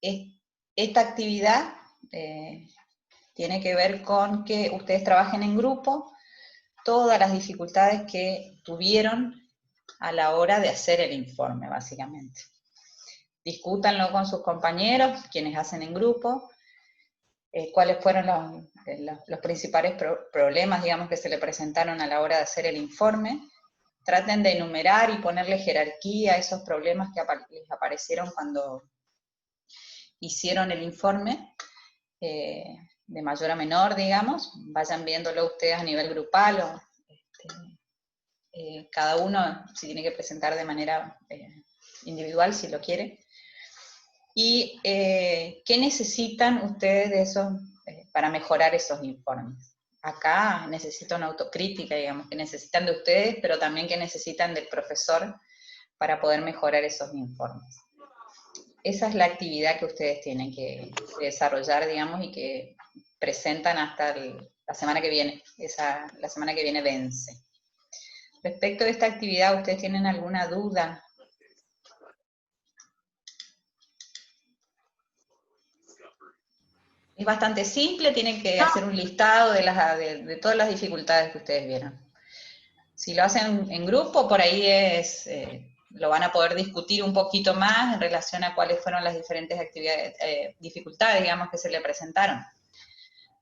esta actividad tiene que ver con que ustedes trabajen en grupo, todas las dificultades que tuvieron a la hora de hacer el informe, básicamente. Discútanlo con sus compañeros, quienes hacen en grupo, cuáles fueron los principales problemas, digamos, que se le presentaron a la hora de hacer el informe. Traten de enumerar y ponerle jerarquía a esos problemas que les aparecieron cuando hicieron el informe, de mayor a menor, digamos. Vayan viéndolo ustedes a nivel grupal, o cada uno si tiene que presentar de manera individual, si lo quiere. Y ¿qué necesitan ustedes de eso para mejorar esos informes? Acá necesito una autocrítica, digamos, que necesitan de ustedes, pero también que necesitan del profesor para poder mejorar esos informes. Esa es la actividad que ustedes tienen que desarrollar, digamos, y que presentan hasta la semana que viene. La semana que viene vence. Respecto a esta actividad, ¿ustedes tienen alguna duda? Es bastante simple, tienen que hacer un listado de todas las dificultades que ustedes vieron. Si lo hacen en grupo, por ahí lo van a poder discutir un poquito más en relación a cuáles fueron las diferentes dificultades, digamos, que se le presentaron.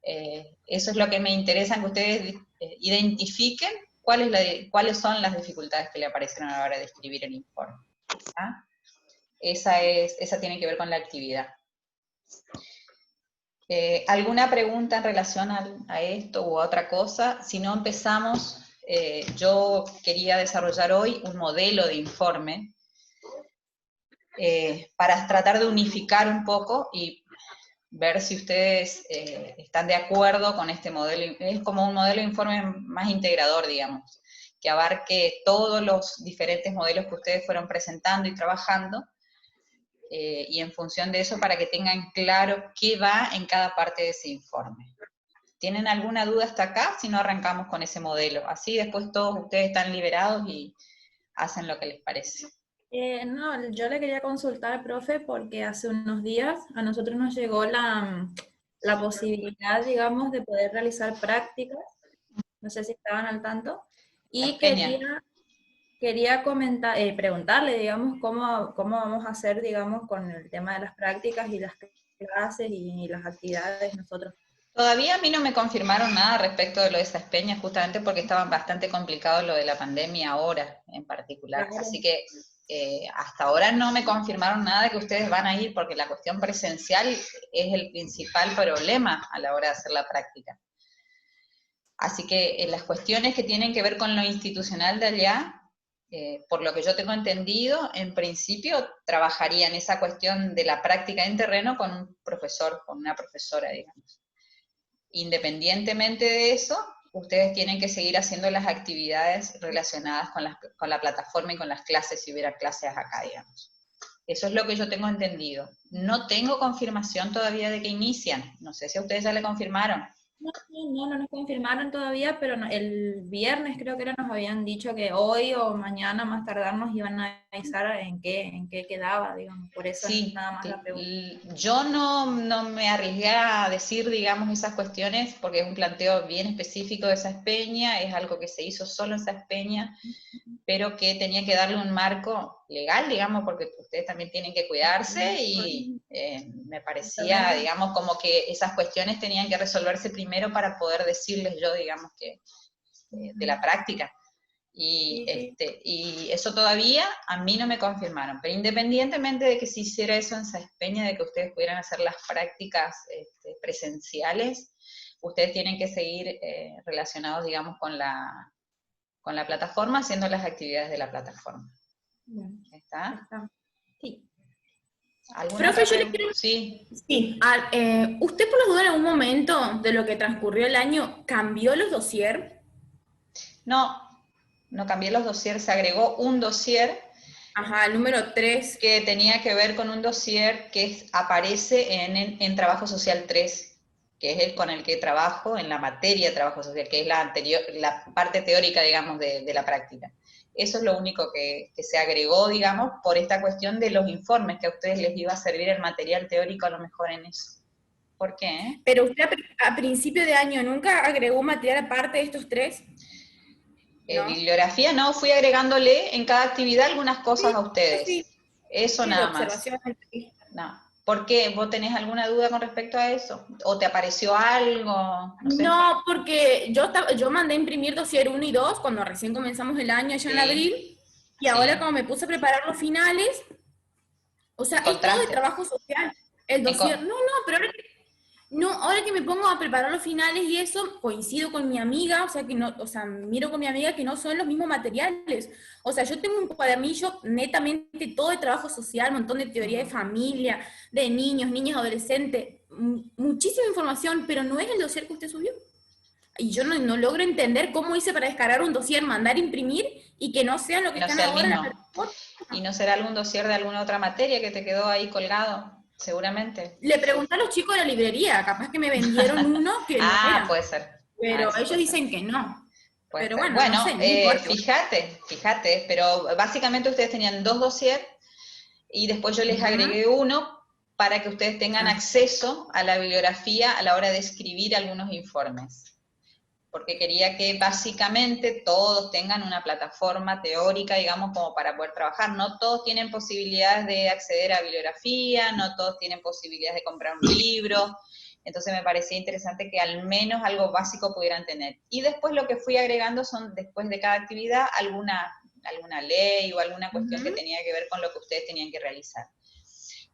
Eso es lo que me interesa, que ustedes identifiquen cuáles son las dificultades que le aparecieron a la hora de escribir el informe. ¿Ah? Esa tiene que ver con la actividad. ¿Alguna pregunta en relación a esto u otra cosa? Si no, empezamos. Yo quería desarrollar hoy un modelo de informe para tratar de unificar un poco y ver si ustedes están de acuerdo con este modelo. Es como un modelo de informe más integrador, digamos, que abarque todos los diferentes modelos que ustedes fueron presentando y trabajando, y en función de eso para que tengan claro qué va en cada parte de ese informe. ¿Tienen alguna duda hasta acá? Si no, arrancamos con ese modelo. Así después todos ustedes están liberados y hacen lo que les parece. No, yo le quería consultar, profe, porque hace unos días a nosotros nos llegó la posibilidad, digamos, de poder realizar prácticas. No sé si estaban al tanto. Y quería preguntarle, digamos, cómo vamos a hacer, digamos, con el tema de las prácticas y las clases y las actividades nosotros. Todavía a mí no me confirmaron nada respecto de lo de Saspeña, justamente porque estaban bastante complicado lo de la pandemia ahora, en particular. Claro. Así que hasta ahora no me confirmaron nada de que ustedes van a ir, porque la cuestión presencial es el principal problema a la hora de hacer la práctica. Así que las cuestiones que tienen que ver con lo institucional de allá, por lo que yo tengo entendido, en principio trabajarían esa cuestión de la práctica en terreno con un profesor, con una profesora, digamos. Independientemente de eso, ustedes tienen que seguir haciendo las actividades relacionadas con la plataforma y con las clases, si hubiera clases acá, digamos. Eso es lo que yo tengo entendido. No tengo confirmación todavía de que inician. No sé si a ustedes ya le confirmaron. No nos confirmaron todavía, pero el viernes creo que nos habían dicho que hoy o mañana más tardar nos iban a avisar en qué quedaba, digamos, por eso Sí, nada más la pregunta. yo no me arriesgué a decir, digamos, esas cuestiones, porque es un planteo bien específico de Saspeña, es algo que se hizo solo en Saspeña, pero que tenía que darle un marco legal, digamos, porque ustedes también tienen que cuidarse, y me parecía, digamos, como que esas cuestiones tenían que resolverse primero para poder decirles yo, digamos, que de la práctica. Y eso todavía a mí no me confirmaron, pero independientemente de que se hiciera eso en Saspeña, de que ustedes pudieran hacer las prácticas presenciales, ustedes tienen que seguir relacionados, digamos, con la plataforma, haciendo las actividades de la plataforma. ¿Está? Sí. ¿Alguna otra pregunta? Sí. Sí. ¿Usted por las dudas en algún momento de lo que transcurrió el año cambió los dossiers? No cambié los dossiers, se agregó un dossier. Ajá, el número 3. Que tenía que ver con un dossier que aparece en Trabajo Social 3, que es el con el que trabajo en la materia de Trabajo Social, que es la parte teórica, digamos, de la práctica. Eso es lo único que se agregó, digamos, por esta cuestión de los informes, que a ustedes les iba a servir el material teórico a lo mejor en eso. ¿Por qué? Pero usted a principio de año nunca agregó material aparte de estos 3, ¿no? Bibliografía no, fui agregándole en cada actividad algunas cosas a ustedes. Sí, Eso sí, de nada más. observación. No. ¿Por qué? ¿Vos tenés alguna duda con respecto a eso? ¿O te apareció algo? No sé. No, porque yo mandé a imprimir dossier 1 y 2 cuando recién comenzamos el año, allá en abril, y ahora como me puse a preparar los finales, o sea, es todo de Encontraste. trabajo social. El dossier, no, pero ahora que me pongo a preparar los finales y eso, coincido con mi amiga, o sea, miro con mi amiga que no son los mismos materiales. O sea, yo tengo un cuadernillo netamente todo de trabajo social, un montón de teoría de familia, de niños, niñas, adolescentes, muchísima información, pero no es el dossier que usted subió. Y yo no logro entender cómo hice para descargar un dossier, mandar imprimir y que no sean lo que no están sea el ahora en la mismo. plataforma. ¿Y no será algún dossier de alguna otra materia que te quedó ahí colgado? Seguramente. Le pregunté a los chicos de la librería, capaz que me vendieron uno que no Ah, era. puede ser. Pero Eso ellos puede ser. dicen que no. Puede Pero ser. bueno, no Bueno, sé, no importa. fíjate, pero básicamente ustedes tenían 2 dossiers y después yo les agregué uno para que ustedes tengan acceso a la bibliografía a la hora de escribir algunos informes. Porque quería que básicamente todos tengan una plataforma teórica, digamos, como para poder trabajar. No todos tienen posibilidades de acceder a bibliografía, no todos tienen posibilidades de comprar un libro, entonces me parecía interesante que al menos algo básico pudieran tener. Y después lo que fui agregando son, después de cada actividad, alguna ley o alguna cuestión que tenía que ver con lo que ustedes tenían que realizar.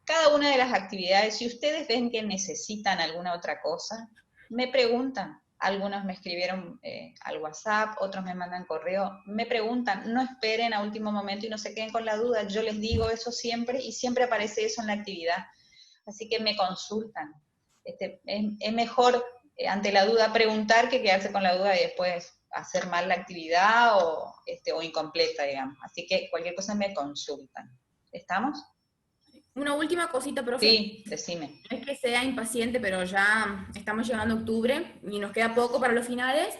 Cada una de las actividades, si ustedes ven que necesitan alguna otra cosa, me preguntan. Algunos me escribieron al WhatsApp, otros me mandan correo, me preguntan, no esperen a último momento y no se queden con la duda, yo les digo eso siempre y siempre aparece eso en la actividad, así que me consultan. Es mejor ante la duda preguntar que quedarse con la duda y después hacer mal la actividad o incompleta, digamos, así que cualquier cosa me consultan. ¿Estamos? Una última cosita, profe. Sí, decime. No es que sea impaciente, pero ya estamos llegando a octubre y nos queda poco para los finales.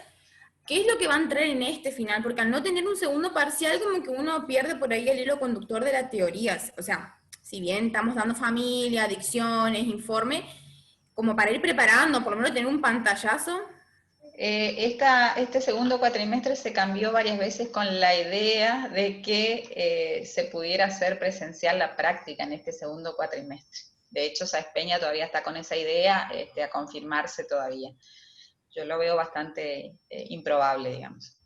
¿Qué es lo que va a entrar en este final? Porque al no tener un segundo parcial, como que uno pierde por ahí el hilo conductor de las teorías. O sea, si bien estamos dando familia, adicciones, informe, como para ir preparando, por lo menos tener un pantallazo. Este segundo cuatrimestre se cambió varias veces con la idea de que se pudiera hacer presencial la práctica en este segundo cuatrimestre. De hecho, Sáenz Peña todavía está con esa idea a confirmarse todavía. Yo lo veo bastante improbable, digamos.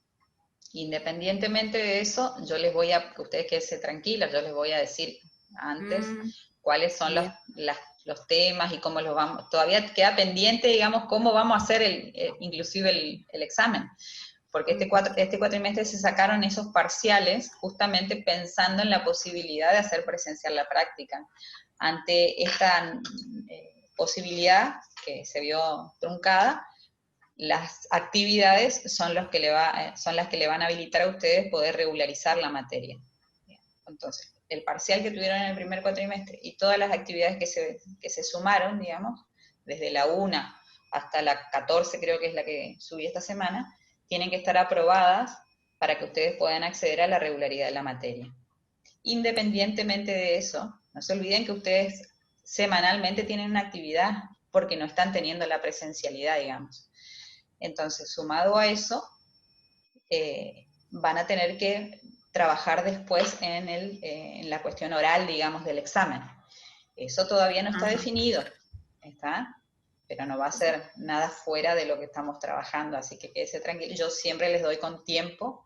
Independientemente de eso, yo les voy a, ustedes quédense tranquilas, yo les voy a decir antes cuáles son los temas y cómo los vamos. Todavía queda pendiente, digamos, cómo vamos a hacer inclusive el examen. Porque este cuatrimestre se sacaron esos parciales justamente pensando en la posibilidad de hacer presencial la práctica. Ante esta posibilidad que se vio truncada, las actividades son las que le van a habilitar a ustedes poder regularizar la materia. Entonces, el parcial que tuvieron en el primer cuatrimestre y todas las actividades que se sumaron, digamos, desde la 1 hasta la 14, creo que es la que subí esta semana, tienen que estar aprobadas para que ustedes puedan acceder a la regularidad de la materia. Independientemente de eso, no se olviden que ustedes semanalmente tienen una actividad porque no están teniendo la presencialidad, digamos. Entonces, sumado a eso, van a tener que trabajar después en la cuestión oral, digamos, del examen. Eso todavía no está definido, ¿está? Pero no va a ser nada fuera de lo que estamos trabajando, así que quédese tranquilo. Yo siempre les doy con tiempo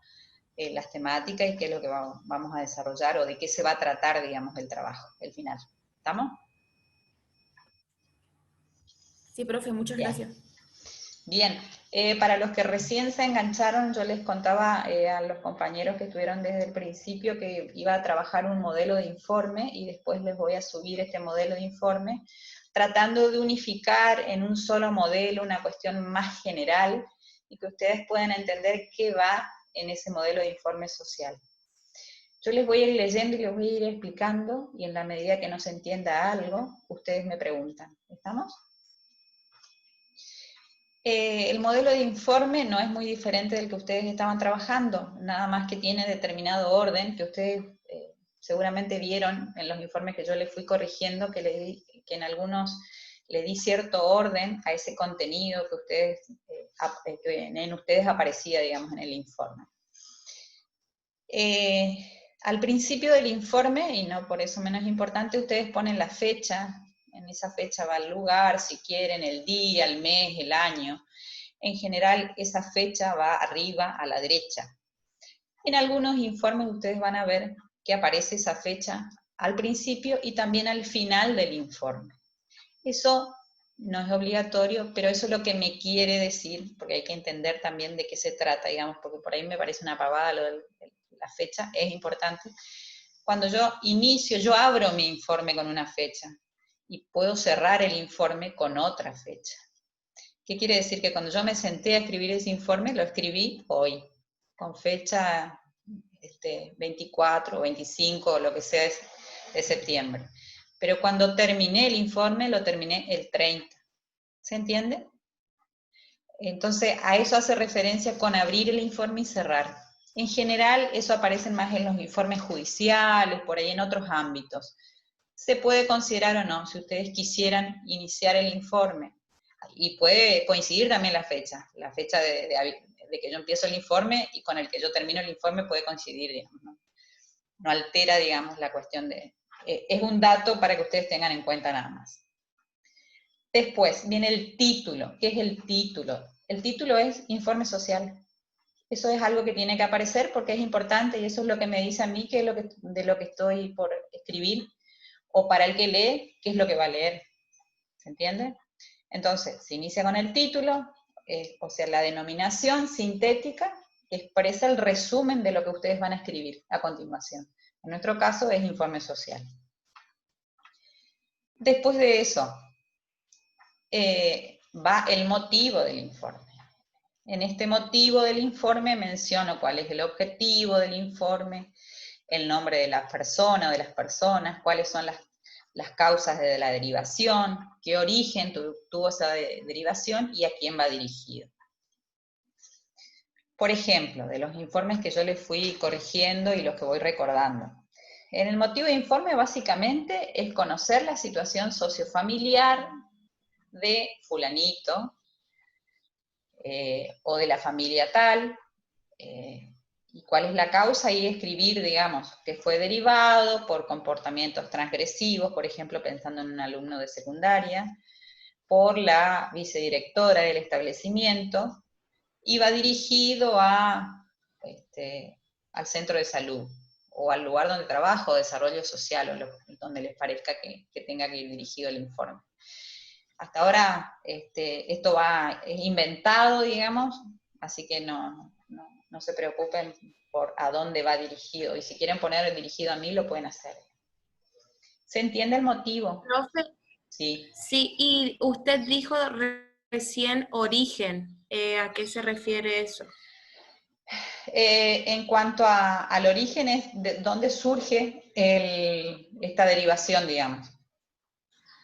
las temáticas y qué es lo que vamos a desarrollar o de qué se va a tratar, digamos, el trabajo, el final. ¿Estamos? Sí, profe, muchas gracias. Bien, para los que recién se engancharon, yo les contaba a los compañeros que estuvieron desde el principio que iba a trabajar un modelo de informe y después les voy a subir este modelo de informe, tratando de unificar en un solo modelo una cuestión más general y que ustedes puedan entender qué va en ese modelo de informe social. Yo les voy a ir leyendo y les voy a ir explicando y en la medida que no se entienda algo, ustedes me preguntan. ¿Estamos? El modelo de informe no es muy diferente del que ustedes estaban trabajando, nada más que tiene determinado orden, que ustedes seguramente vieron en los informes que yo les fui corrigiendo, que en algunos le di cierto orden a ese contenido que ustedes, que en ustedes aparecía, digamos, en el informe. Al principio del informe, y no por eso menos importante, ustedes ponen la fecha. En esa fecha va el lugar, si quieren, el día, el mes, el año. En general, esa fecha va arriba a la derecha. En algunos informes ustedes van a ver que aparece esa fecha al principio y también al final del informe. Eso no es obligatorio, pero eso es lo que me quiere decir, porque hay que entender también de qué se trata, digamos, porque por ahí me parece una pavada lo de la fecha, es importante. Cuando yo abro mi informe con una fecha, y puedo cerrar el informe con otra fecha. ¿Qué quiere decir? Que cuando yo me senté a escribir ese informe, lo escribí hoy, con fecha 24 o 25 o lo que sea de septiembre. Pero cuando terminé el informe, lo terminé el 30. ¿Se entiende? Entonces, a eso hace referencia con abrir el informe y cerrar. En general, eso aparece más en los informes judiciales, por ahí en otros ámbitos. Se puede considerar o no, si ustedes quisieran iniciar el informe. Y puede coincidir también la fecha de que yo empiezo el informe y con el que yo termino el informe puede coincidir, digamos, ¿no? No altera, digamos, la cuestión de... es un dato para que ustedes tengan en cuenta nada más. Después viene el título. ¿Qué es el título? El título es informe social. Eso es algo que tiene que aparecer porque es importante y eso es lo que me dice a mí que de lo que estoy por escribir, o para el que lee, qué es lo que va a leer. ¿Se entiende? Entonces, se inicia con el título, o sea, la denominación sintética que expresa el resumen de lo que ustedes van a escribir a continuación. En nuestro caso es informe social. Después de eso, va el motivo del informe. En este motivo del informe menciono cuál es el objetivo del informe, el nombre de la persona o de las personas, cuáles son las causas de la derivación, qué origen tuvo esa derivación y a quién va dirigido. Por ejemplo, de los informes que yo les fui corrigiendo y los que voy recordando. En el motivo de informe básicamente es conocer la situación sociofamiliar de fulanito o de la familia tal, y cuál es la causa, y escribir, digamos, que fue derivado por comportamientos transgresivos, por ejemplo, pensando en un alumno de secundaria, por la vicedirectora del establecimiento, y va dirigido al centro de salud, o al lugar donde trabajo, desarrollo social, o donde les parezca que tenga que ir dirigido el informe. Hasta ahora esto es inventado, digamos, así que no se preocupen por a dónde va dirigido, y si quieren poner dirigido a mí, lo pueden hacer. ¿Se entiende el motivo? Profe, Sí. sí, y usted dijo recién origen. ¿A qué se refiere eso? En cuanto al origen, es de dónde surge esta derivación, digamos.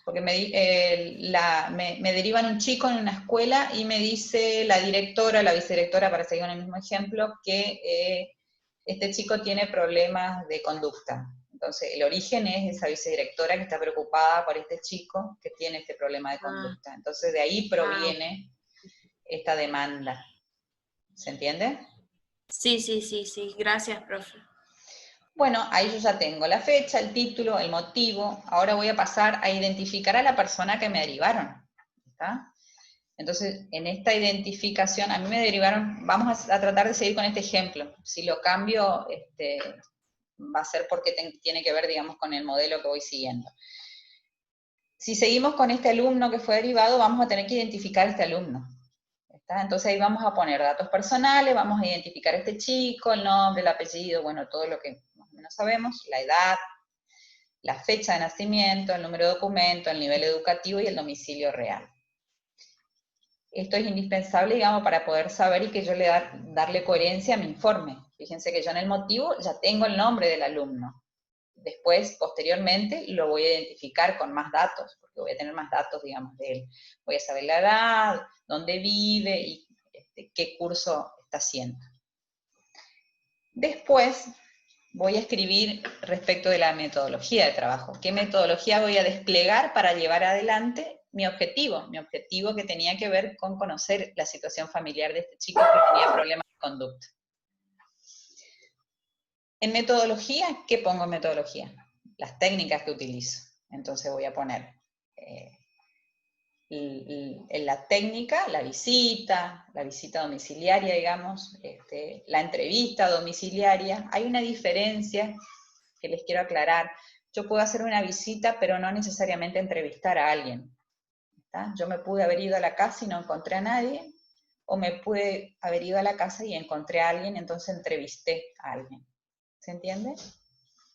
Porque me derivan un chico en una escuela y me dice la directora, la vicedirectora, para seguir con el mismo ejemplo, que este chico tiene problemas de conducta. Entonces, el origen es esa vicedirectora que está preocupada por este chico que tiene este problema de conducta. Entonces, de ahí proviene esta demanda. ¿Se entiende? Sí, gracias, profe. Bueno, ahí yo ya tengo la fecha, el título, el motivo. Ahora voy a pasar a identificar a la persona que me derivaron. ¿Está? Entonces, en esta identificación, a mí me derivaron, vamos a tratar de seguir con este ejemplo. Si lo cambio, va a ser porque tiene que ver, digamos, con el modelo que voy siguiendo. Si seguimos con este alumno que fue derivado, vamos a tener que identificar a este alumno. ¿Está? Entonces ahí vamos a poner datos personales, vamos a identificar a este chico, el nombre, el apellido, bueno, todo lo que más o menos sabemos, la edad, la fecha de nacimiento, el número de documento, el nivel educativo y el domicilio real. Esto es indispensable, digamos, para poder saber y que yo darle coherencia a mi informe. Fíjense que yo en el motivo ya tengo el nombre del alumno, Después, posteriormente, lo voy a identificar con más datos, porque voy a tener más datos, digamos, de él. Voy a saber la edad, dónde vive y qué curso está haciendo. Después voy a escribir respecto de la metodología de trabajo. ¿Qué metodología voy a desplegar para llevar adelante mi objetivo? Mi objetivo que tenía que ver con conocer la situación familiar de este chico que tenía problemas de conducta. En metodología, ¿qué pongo en metodología? Las técnicas que utilizo. Entonces voy a poner en la técnica, la visita domiciliaria, digamos, la entrevista domiciliaria. Hay una diferencia que les quiero aclarar. Yo puedo hacer una visita, pero no necesariamente entrevistar a alguien. ¿Está? Yo me pude haber ido a la casa y no encontré a nadie, o me pude haber ido a la casa y encontré a alguien, entonces entrevisté a alguien. ¿Se entiende?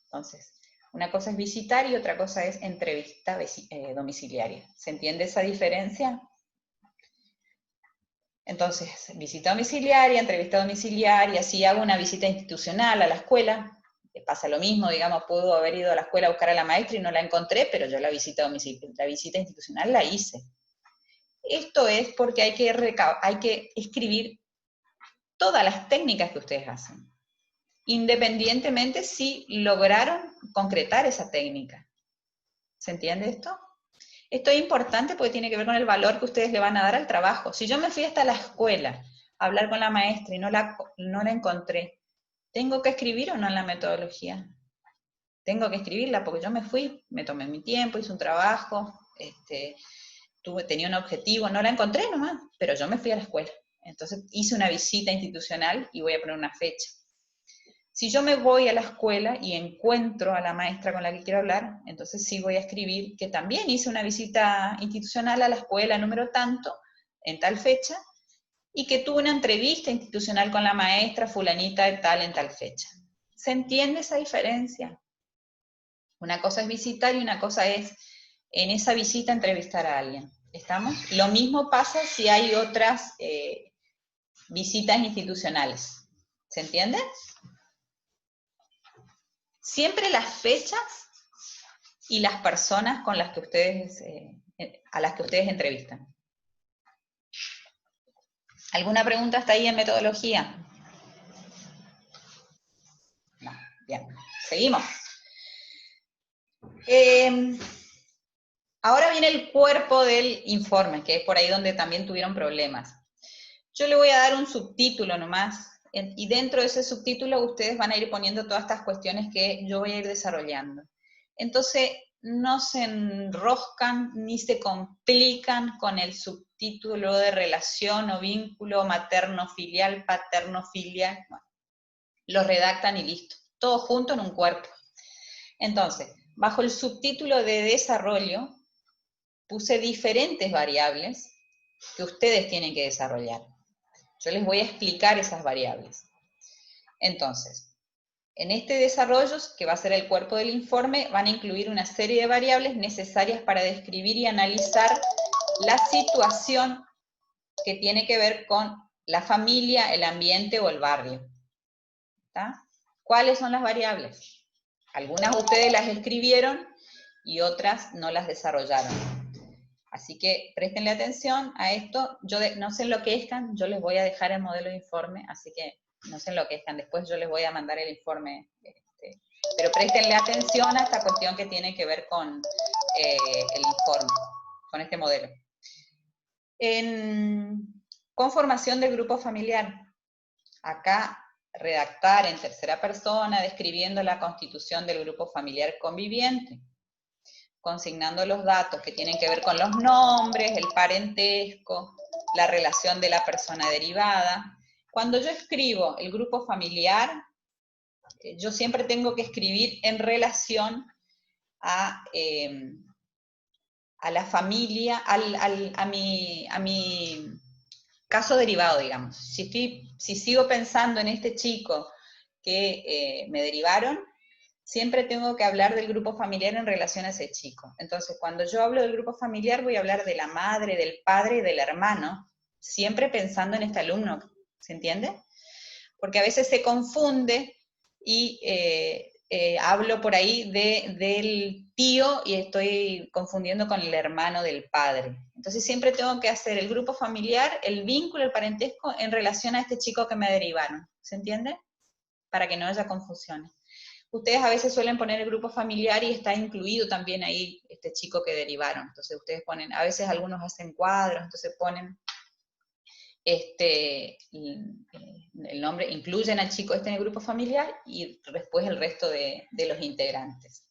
Entonces, una cosa es visitar y otra cosa es entrevista domiciliaria. ¿Se entiende esa diferencia? Entonces, visita domiciliaria, entrevista domiciliaria, si hago una visita institucional a la escuela, pasa lo mismo, digamos, puedo haber ido a la escuela a buscar a la maestra y no la encontré, pero yo la visita institucional la hice. Esto es porque hay que escribir todas las técnicas que ustedes hacen, independientemente si lograron concretar esa técnica. ¿Se entiende esto? Esto es importante porque tiene que ver con el valor que ustedes le van a dar al trabajo. Si yo me fui hasta la escuela a hablar con la maestra y no la encontré, ¿tengo que escribir o no en la metodología? Tengo que escribirla porque yo me fui, me tomé mi tiempo, hice un trabajo, tenía un objetivo, no la encontré nomás, pero yo me fui a la escuela. Entonces hice una visita institucional y voy a poner una fecha. Si yo me voy a la escuela y encuentro a la maestra con la que quiero hablar, entonces sí voy a escribir que también hice una visita institucional a la escuela número tanto, en tal fecha, y que tuve una entrevista institucional con la maestra fulanita de tal en tal fecha. ¿Se entiende esa diferencia? Una cosa es visitar y una cosa es en esa visita entrevistar a alguien. ¿Estamos? Lo mismo pasa si hay otras visitas institucionales. ¿Se entiende? Siempre las fechas y las personas con las que ustedes, a las que ustedes entrevistan. ¿Alguna pregunta hasta ahí en metodología? No, bien, seguimos. Ahora viene el cuerpo del informe, que es por ahí donde también tuvieron problemas. Yo le voy a dar un subtítulo nomás, y dentro de ese subtítulo ustedes van a ir poniendo todas estas cuestiones que yo voy a ir desarrollando. Entonces, no se enroscan ni se complican con el subtítulo de relación o vínculo materno-filial, paterno-filial. Bueno, lo redactan y listo. Todo junto en un cuerpo. Entonces, bajo el subtítulo de desarrollo, puse diferentes variables que ustedes tienen que desarrollar. Yo les voy a explicar esas variables. Entonces, en este desarrollo, que va a ser el cuerpo del informe, van a incluir una serie de variables necesarias para describir y analizar la situación que tiene que ver con la familia, el ambiente o el barrio. ¿Está? ¿Cuáles son las variables? Algunas ustedes las escribieron y otras no las desarrollaron. Así que préstenle atención a esto, no se enloquezcan, yo les voy a dejar el modelo de informe, así que no se enloquezcan, después yo les voy a mandar el informe, pero préstenle atención a esta cuestión que tiene que ver con el informe, con este modelo. En conformación del grupo familiar, acá redactar en tercera persona, describiendo la constitución del grupo familiar conviviente, consignando los datos que tienen que ver con los nombres, el parentesco, la relación de la persona derivada. Cuando yo escribo el grupo familiar, yo siempre tengo que escribir en relación a la familia, a mi caso derivado, digamos. Si sigo pensando en este chico que me derivaron, siempre tengo que hablar del grupo familiar en relación a ese chico. Entonces, cuando yo hablo del grupo familiar, voy a hablar de la madre, del padre y del hermano, siempre pensando en este alumno, ¿se entiende? Porque a veces se confunde y hablo por ahí del tío y estoy confundiendo con el hermano del padre. Entonces siempre tengo que hacer el grupo familiar, el vínculo, el parentesco en relación a este chico que me derivaron. ¿Se entiende? Para que no haya confusiones. Ustedes a veces suelen poner el grupo familiar y está incluido también ahí este chico que derivaron. Entonces ustedes ponen, a veces algunos hacen cuadros, entonces ponen el nombre, incluyen al chico en el grupo familiar y después el resto de los integrantes.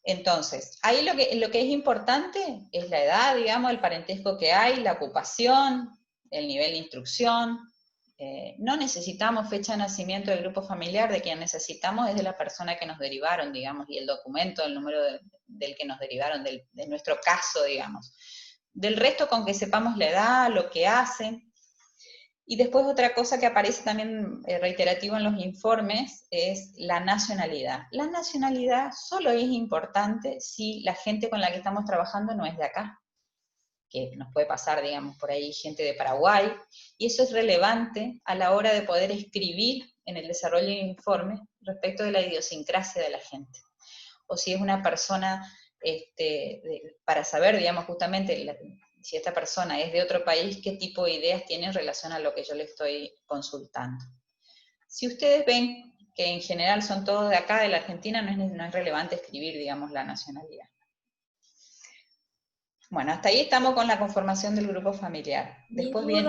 Entonces, ahí lo que es importante es la edad, digamos, el parentesco que hay, la ocupación, el nivel de instrucción. No necesitamos fecha de nacimiento del grupo familiar, de quien necesitamos es de la persona que nos derivaron, digamos, y el documento, el número del que nos derivaron, de nuestro caso, digamos. Del resto, con que sepamos la edad, lo que hacen. Y después otra cosa que aparece también reiterativo en los informes es la nacionalidad. La nacionalidad solo es importante si la gente con la que estamos trabajando no es de acá, que nos puede pasar, digamos, por ahí gente de Paraguay, y eso es relevante a la hora de poder escribir en el desarrollo del informe respecto de la idiosincrasia de la gente. O si es una persona, para saber, digamos, justamente si esta persona es de otro país, qué tipo de ideas tiene en relación a lo que yo le estoy consultando. Si ustedes ven que en general son todos de acá, de la Argentina, no es relevante escribir, digamos, la nacionalidad. Bueno, hasta ahí estamos con la conformación del grupo familiar. Después bien.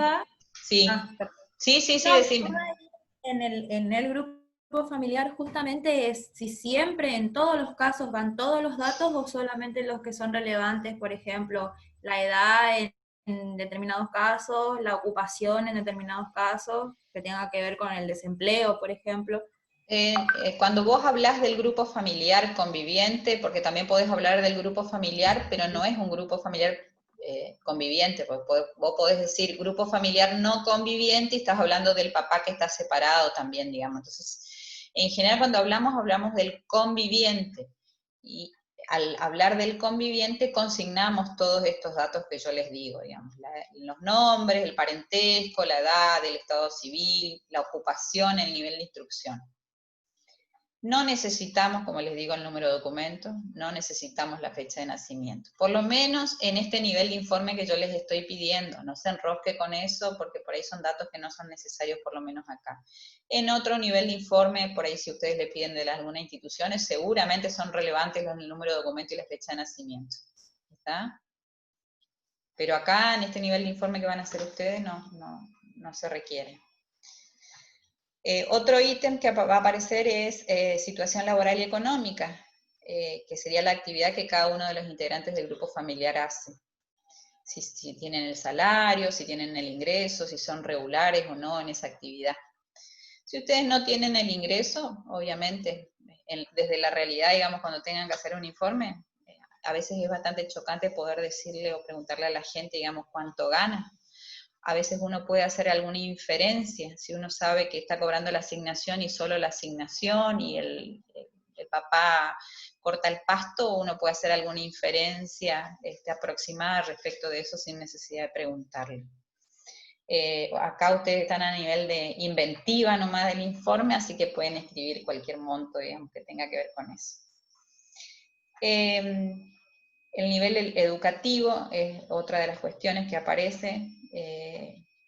Sí. Sí, No, decime. En el grupo familiar justamente es si siempre en todos los casos van todos los datos o solamente los que son relevantes, por ejemplo, la edad en determinados casos, la ocupación en determinados casos, que tenga que ver con el desempleo, por ejemplo. Cuando vos hablás del grupo familiar conviviente, porque también podés hablar del grupo familiar, pero no es un grupo familiar conviviente, porque vos podés decir grupo familiar no conviviente y estás hablando del papá que está separado también, digamos. Entonces, en general cuando hablamos del conviviente, y al hablar del conviviente consignamos todos estos datos que yo les digo, digamos, los nombres, el parentesco, la edad, el estado civil, la ocupación, el nivel de instrucción. No necesitamos, como les digo, el número de documento, no necesitamos la fecha de nacimiento. Por lo menos en este nivel de informe que yo les estoy pidiendo, no se enrosque con eso, porque por ahí son datos que no son necesarios, por lo menos acá. En otro nivel de informe, por ahí si ustedes le piden de algunas instituciones, seguramente son relevantes el número de documento y la fecha de nacimiento. ¿Está? Pero acá, en este nivel de informe que van a hacer ustedes, no se requiere. Otro ítem que va a aparecer es situación laboral y económica, que sería la actividad que cada uno de los integrantes del grupo familiar hace. Si tienen el salario, si tienen el ingreso, si son regulares o no en esa actividad. Si ustedes no tienen el ingreso, obviamente, desde la realidad, digamos, cuando tengan que hacer un informe, a veces es bastante chocante poder decirle o preguntarle a la gente, digamos, cuánto gana. A veces uno puede hacer alguna inferencia, si uno sabe que está cobrando la asignación y solo la asignación y el papá corta el pasto, uno puede hacer alguna inferencia aproximada respecto de eso sin necesidad de preguntarle. Acá ustedes están a nivel de inventiva nomás del informe, así que pueden escribir cualquier monto, digamos, que tenga que ver con eso. El nivel educativo es otra de las cuestiones que aparece.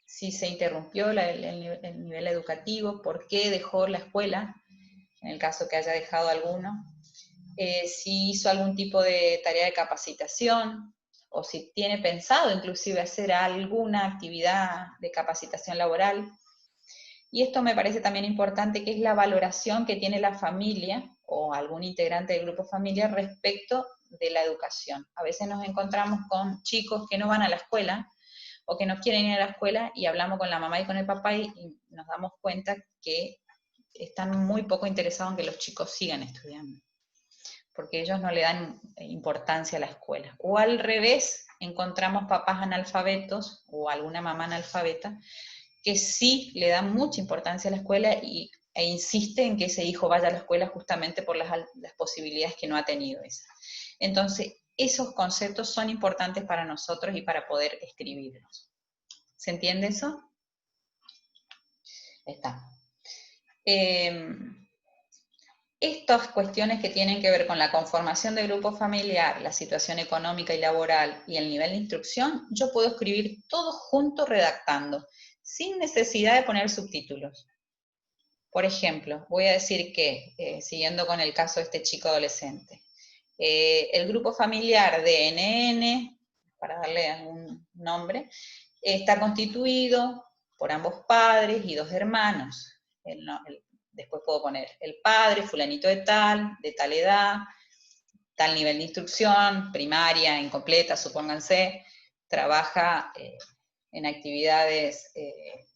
Si se interrumpió el nivel educativo, por qué dejó la escuela, en el caso que haya dejado alguno, si hizo algún tipo de tarea de capacitación, o si tiene pensado inclusive hacer alguna actividad de capacitación laboral. Y esto me parece también importante, que es la valoración que tiene la familia o algún integrante del grupo familiar respecto de la educación. A veces nos encontramos con chicos que no van a la escuela o que no quieren ir a la escuela y hablamos con la mamá y con el papá y nos damos cuenta que están muy poco interesados en que los chicos sigan estudiando, porque ellos no le dan importancia a la escuela. O al revés, encontramos papás analfabetos o alguna mamá analfabeta que sí le dan mucha importancia a la escuela e insiste en que ese hijo vaya a la escuela justamente por las posibilidades que no ha tenido esa. Entonces, esos conceptos son importantes para nosotros y para poder escribirlos. ¿Se entiende eso? Está. Estas cuestiones que tienen que ver con la conformación del grupo familiar, la situación económica y laboral y el nivel de instrucción, yo puedo escribir todo junto redactando, sin necesidad de poner subtítulos. Por ejemplo, voy a decir que, siguiendo con el caso de este chico adolescente, el grupo familiar de NN, para darle algún nombre, está constituido por ambos padres y 2 hermanos. Después puedo poner el padre, fulanito de tal edad, tal nivel de instrucción, primaria, incompleta, supónganse, trabaja en actividades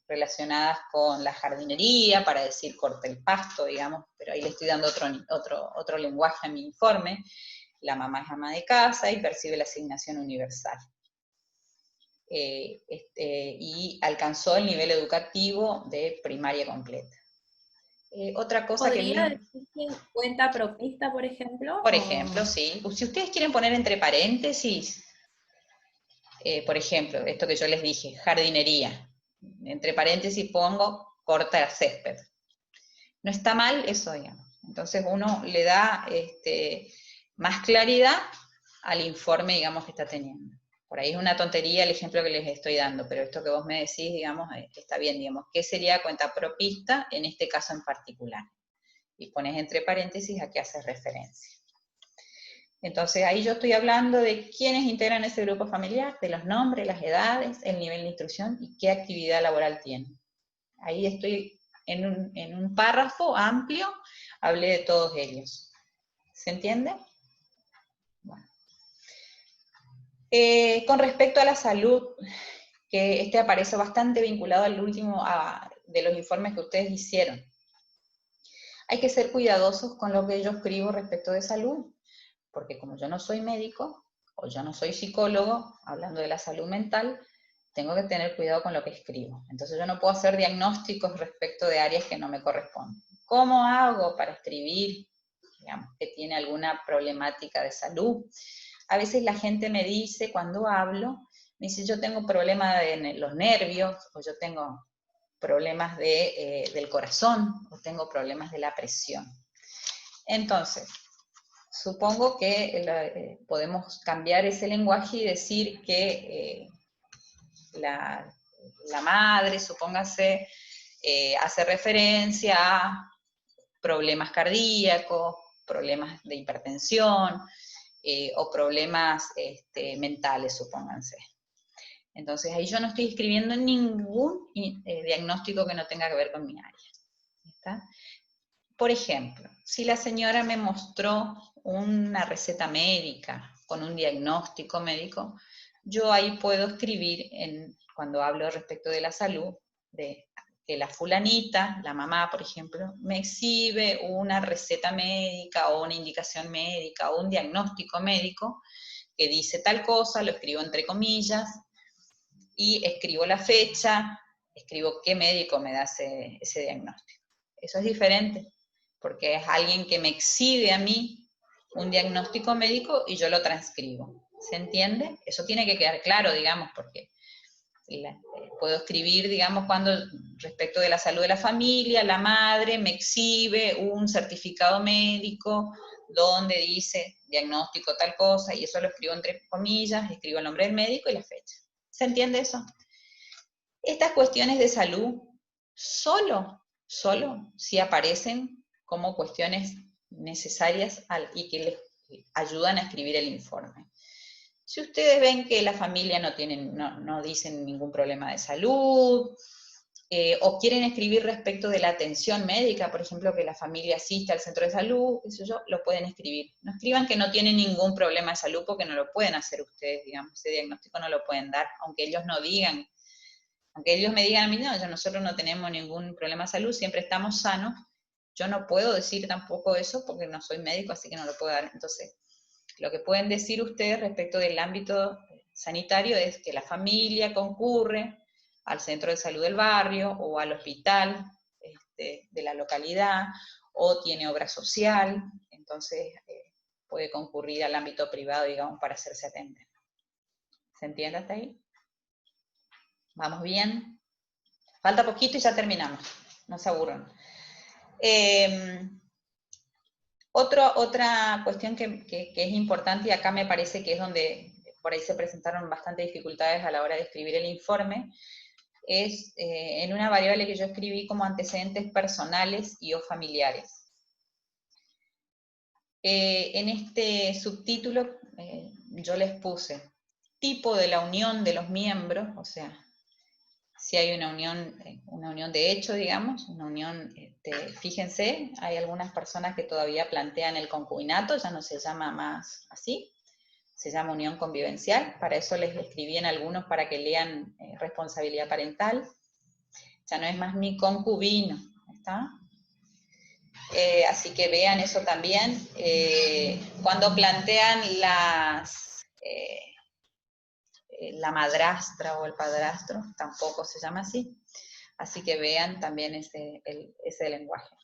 relacionadas con la jardinería, para decir corta el pasto, digamos, pero ahí le estoy dando otro lenguaje a mi informe. La mamá es ama de casa y percibe la asignación universal. Y alcanzó el nivel educativo de primaria completa. Otra cosa ¿Podría decir que cuenta propista, por ejemplo? Por ejemplo, sí. Si ustedes quieren poner entre paréntesis, por ejemplo, esto que yo les dije, jardinería. Entre paréntesis pongo corta césped. No está mal eso, digamos. Entonces uno le da más claridad al informe, digamos, que está teniendo. Por ahí es una tontería el ejemplo que les estoy dando, pero esto que vos me decís, digamos, está bien, digamos. ¿Qué sería cuenta propista en este caso en particular? Y pones entre paréntesis a qué haces referencia. Entonces ahí yo estoy hablando de quiénes integran ese grupo familiar, de los nombres, las edades, el nivel de instrucción y qué actividad laboral tienen. Ahí estoy en un párrafo amplio, hablé de todos ellos. ¿Se entiende? Bueno. Con respecto a la salud, que aparece bastante vinculado al último de los informes que ustedes hicieron. Hay que ser cuidadosos con lo que yo escribo respecto de salud, porque como yo no soy médico, o yo no soy psicólogo, hablando de la salud mental, tengo que tener cuidado con lo que escribo. Entonces yo no puedo hacer diagnósticos respecto de áreas que no me corresponden. ¿Cómo hago para escribir, digamos, que tiene alguna problemática de salud? A veces la gente me dice, cuando hablo, me dice, yo tengo problemas de los nervios, o yo tengo problemas del corazón, o tengo problemas de la presión. Entonces, supongo que podemos cambiar ese lenguaje y decir que la madre, supóngase, hace referencia a problemas cardíacos, problemas de hipertensión, o problemas mentales, supónganse. Entonces ahí yo no estoy escribiendo ningún diagnóstico que no tenga que ver con mi área. ¿Está? Por ejemplo, si la señora me mostró una receta médica con un diagnóstico médico, yo ahí puedo escribir, cuando hablo respecto de la salud, de que la fulanita, la mamá, por ejemplo, me exhibe una receta médica o una indicación médica o un diagnóstico médico que dice tal cosa, lo escribo entre comillas, y escribo la fecha, escribo qué médico me da ese diagnóstico. Eso es diferente, porque es alguien que me exhibe a mí un diagnóstico médico y yo lo transcribo. ¿Se entiende? Eso tiene que quedar claro, digamos, porque puedo escribir, digamos, cuando respecto de la salud de la familia, la madre me exhibe un certificado médico donde dice diagnóstico tal cosa, y eso lo escribo entre comillas, escribo el nombre del médico y la fecha. ¿Se entiende eso? Estas cuestiones de salud solo si aparecen como cuestiones necesarias y que les ayudan a escribir el informe. Si ustedes ven que la familia no dicen ningún problema de salud, o quieren escribir respecto de la atención médica, por ejemplo, que la familia asista al centro de salud, qué sé yo, lo pueden escribir. No escriban que no tienen ningún problema de salud, porque no lo pueden hacer ustedes, digamos, ese diagnóstico no lo pueden dar, aunque ellos no digan, aunque ellos me digan a mí, no, nosotros no tenemos ningún problema de salud, siempre estamos sanos, yo no puedo decir tampoco eso porque no soy médico, así que no lo puedo dar. Entonces, lo que pueden decir ustedes respecto del ámbito sanitario es que la familia concurre al centro de salud del barrio o al hospital de la localidad, o tiene obra social, entonces puede concurrir al ámbito privado, digamos, para hacerse atender. ¿Se entiende hasta ahí? ¿Vamos bien? Falta poquito y ya terminamos, no se aburran. Otra cuestión que es importante, y acá me parece que es donde por ahí se presentaron bastantes dificultades a la hora de escribir el informe, es en una variable que yo escribí como antecedentes personales y o familiares. En este subtítulo yo les puse tipo de la unión de los miembros, o sea, si hay una unión de hecho, digamos, una unión, fíjense, hay algunas personas que todavía plantean el concubinato, ya no se llama más así, se llama unión convivencial, para eso les escribí en algunos para que lean responsabilidad parental, ya no es más mi concubino, ¿está? Así que vean eso también. Cuando plantean la madrastra o el padrastro, tampoco se llama así. Así que vean también ese lenguaje.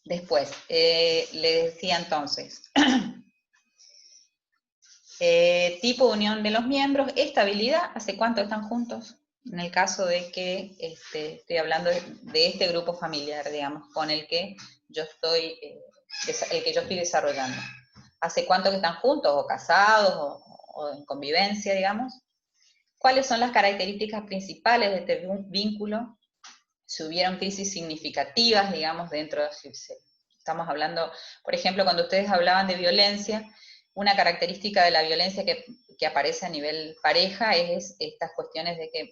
Después, le decía entonces, tipo de unión de los miembros, estabilidad, ¿hace cuánto están juntos? En el caso de que estoy hablando de este grupo familiar, digamos, con el que yo estoy, desarrollando. ¿Hace cuánto que están juntos, o casados, o en convivencia, digamos? ¿Cuáles son las características principales de este vínculo? Si hubieron crisis significativas, digamos, dentro de... Estamos hablando, por ejemplo, cuando ustedes hablaban de violencia, una característica de la violencia que aparece a nivel pareja es estas cuestiones de que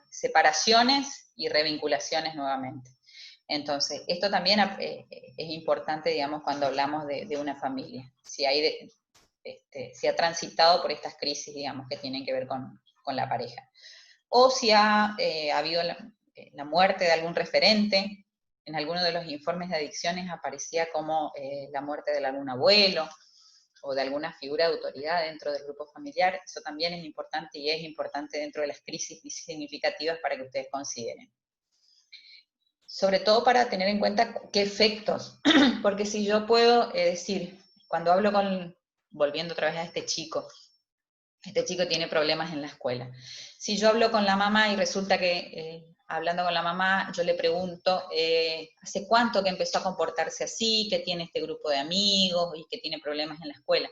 separaciones y revinculaciones nuevamente. Entonces, esto también es importante, digamos, cuando hablamos de una familia, si ha transitado por estas crisis, digamos, que tienen que ver con la pareja. O si ha habido la muerte de algún referente. En algunos de los informes de adicciones aparecía como la muerte de algún abuelo, o de alguna figura de autoridad dentro del grupo familiar. Eso también es importante, y es importante dentro de las crisis significativas para que ustedes consideren. Sobre todo para tener en cuenta qué efectos, porque si yo puedo decir, cuando hablo volviendo otra vez a este chico tiene problemas en la escuela. Si yo hablo con la mamá y resulta que, hablando con la mamá, yo le pregunto, ¿hace cuánto que empezó a comportarse así, que tiene este grupo de amigos y que tiene problemas en la escuela?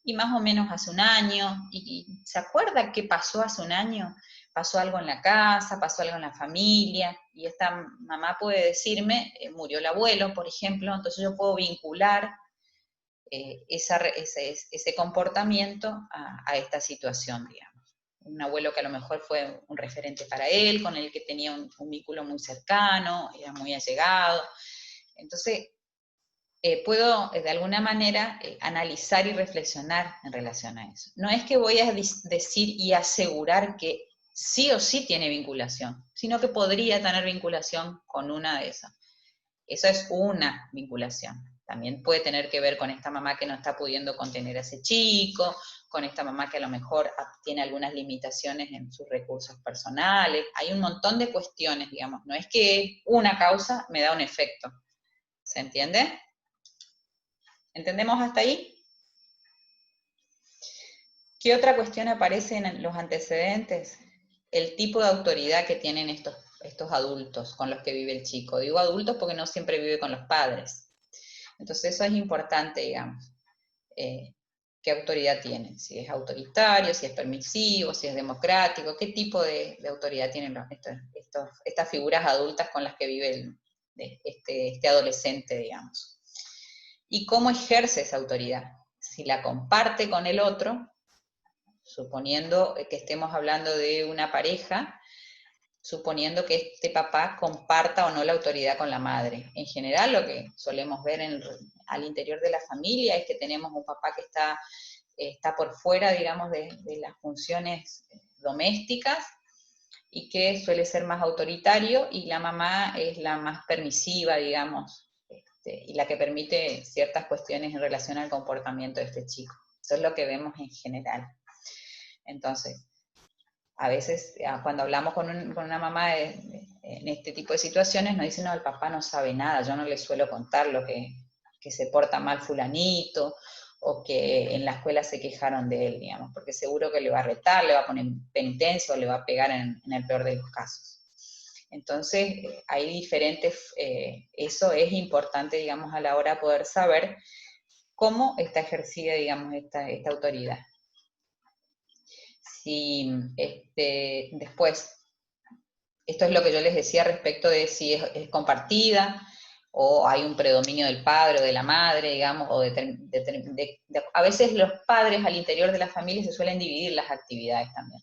Y más o menos hace un año, y ¿se acuerda qué pasó hace un año? Pasó algo en la casa, pasó algo en la familia, y esta mamá puede decirme, murió el abuelo, por ejemplo, entonces yo puedo vincular ese comportamiento a esta situación, digamos. Un abuelo que a lo mejor fue un referente para él, con el que tenía un vínculo muy cercano, era muy allegado. Entonces, puedo de alguna manera analizar y reflexionar en relación a eso. No es que voy a decir y asegurar que sí o sí tiene vinculación, sino que podría tener vinculación con una de esas. Eso es una vinculación. También puede tener que ver con esta mamá que no está pudiendo contener a ese chico, con esta mamá que a lo mejor tiene algunas limitaciones en sus recursos personales. Hay un montón de cuestiones, digamos. No es que una causa me da un efecto. ¿Se entiende? ¿Entendemos hasta ahí? ¿Qué otra cuestión aparece en los antecedentes? El tipo de autoridad que tienen estos adultos con los que vive el chico. Digo adultos porque no siempre vive con los padres. Entonces eso es importante, digamos. ¿Qué autoridad tienen? Si es autoritario, si es permisivo, si es democrático, ¿qué tipo de autoridad tienen estas figuras adultas con las que vive este adolescente, digamos? ¿Y cómo ejerce esa autoridad? Si la comparte con el otro, suponiendo que estemos hablando de una pareja, suponiendo que este papá comparta o no la autoridad con la madre. En general, lo que solemos ver al interior de la familia es que tenemos un papá que está por fuera, digamos, de las funciones domésticas, y que suele ser más autoritario, y la mamá es la más permisiva, digamos, y la que permite ciertas cuestiones en relación al comportamiento de este chico. Eso es lo que vemos en general. Entonces, a veces cuando hablamos con una mamá en este tipo de situaciones, nos dicen, no, el papá no sabe nada, yo no le suelo contar lo que se porta mal fulanito, o que en la escuela se quejaron de él, digamos, porque seguro que le va a retar, le va a poner penitencia, o le va a pegar en el peor de los casos. Entonces, hay diferentes, eso es importante, digamos, a la hora de poder saber cómo está ejercida, digamos, esta autoridad. Si, después, esto es lo que yo les decía respecto de si es compartida, o hay un predominio del padre o de la madre, digamos, o a veces los padres al interior de la familia se suelen dividir las actividades también.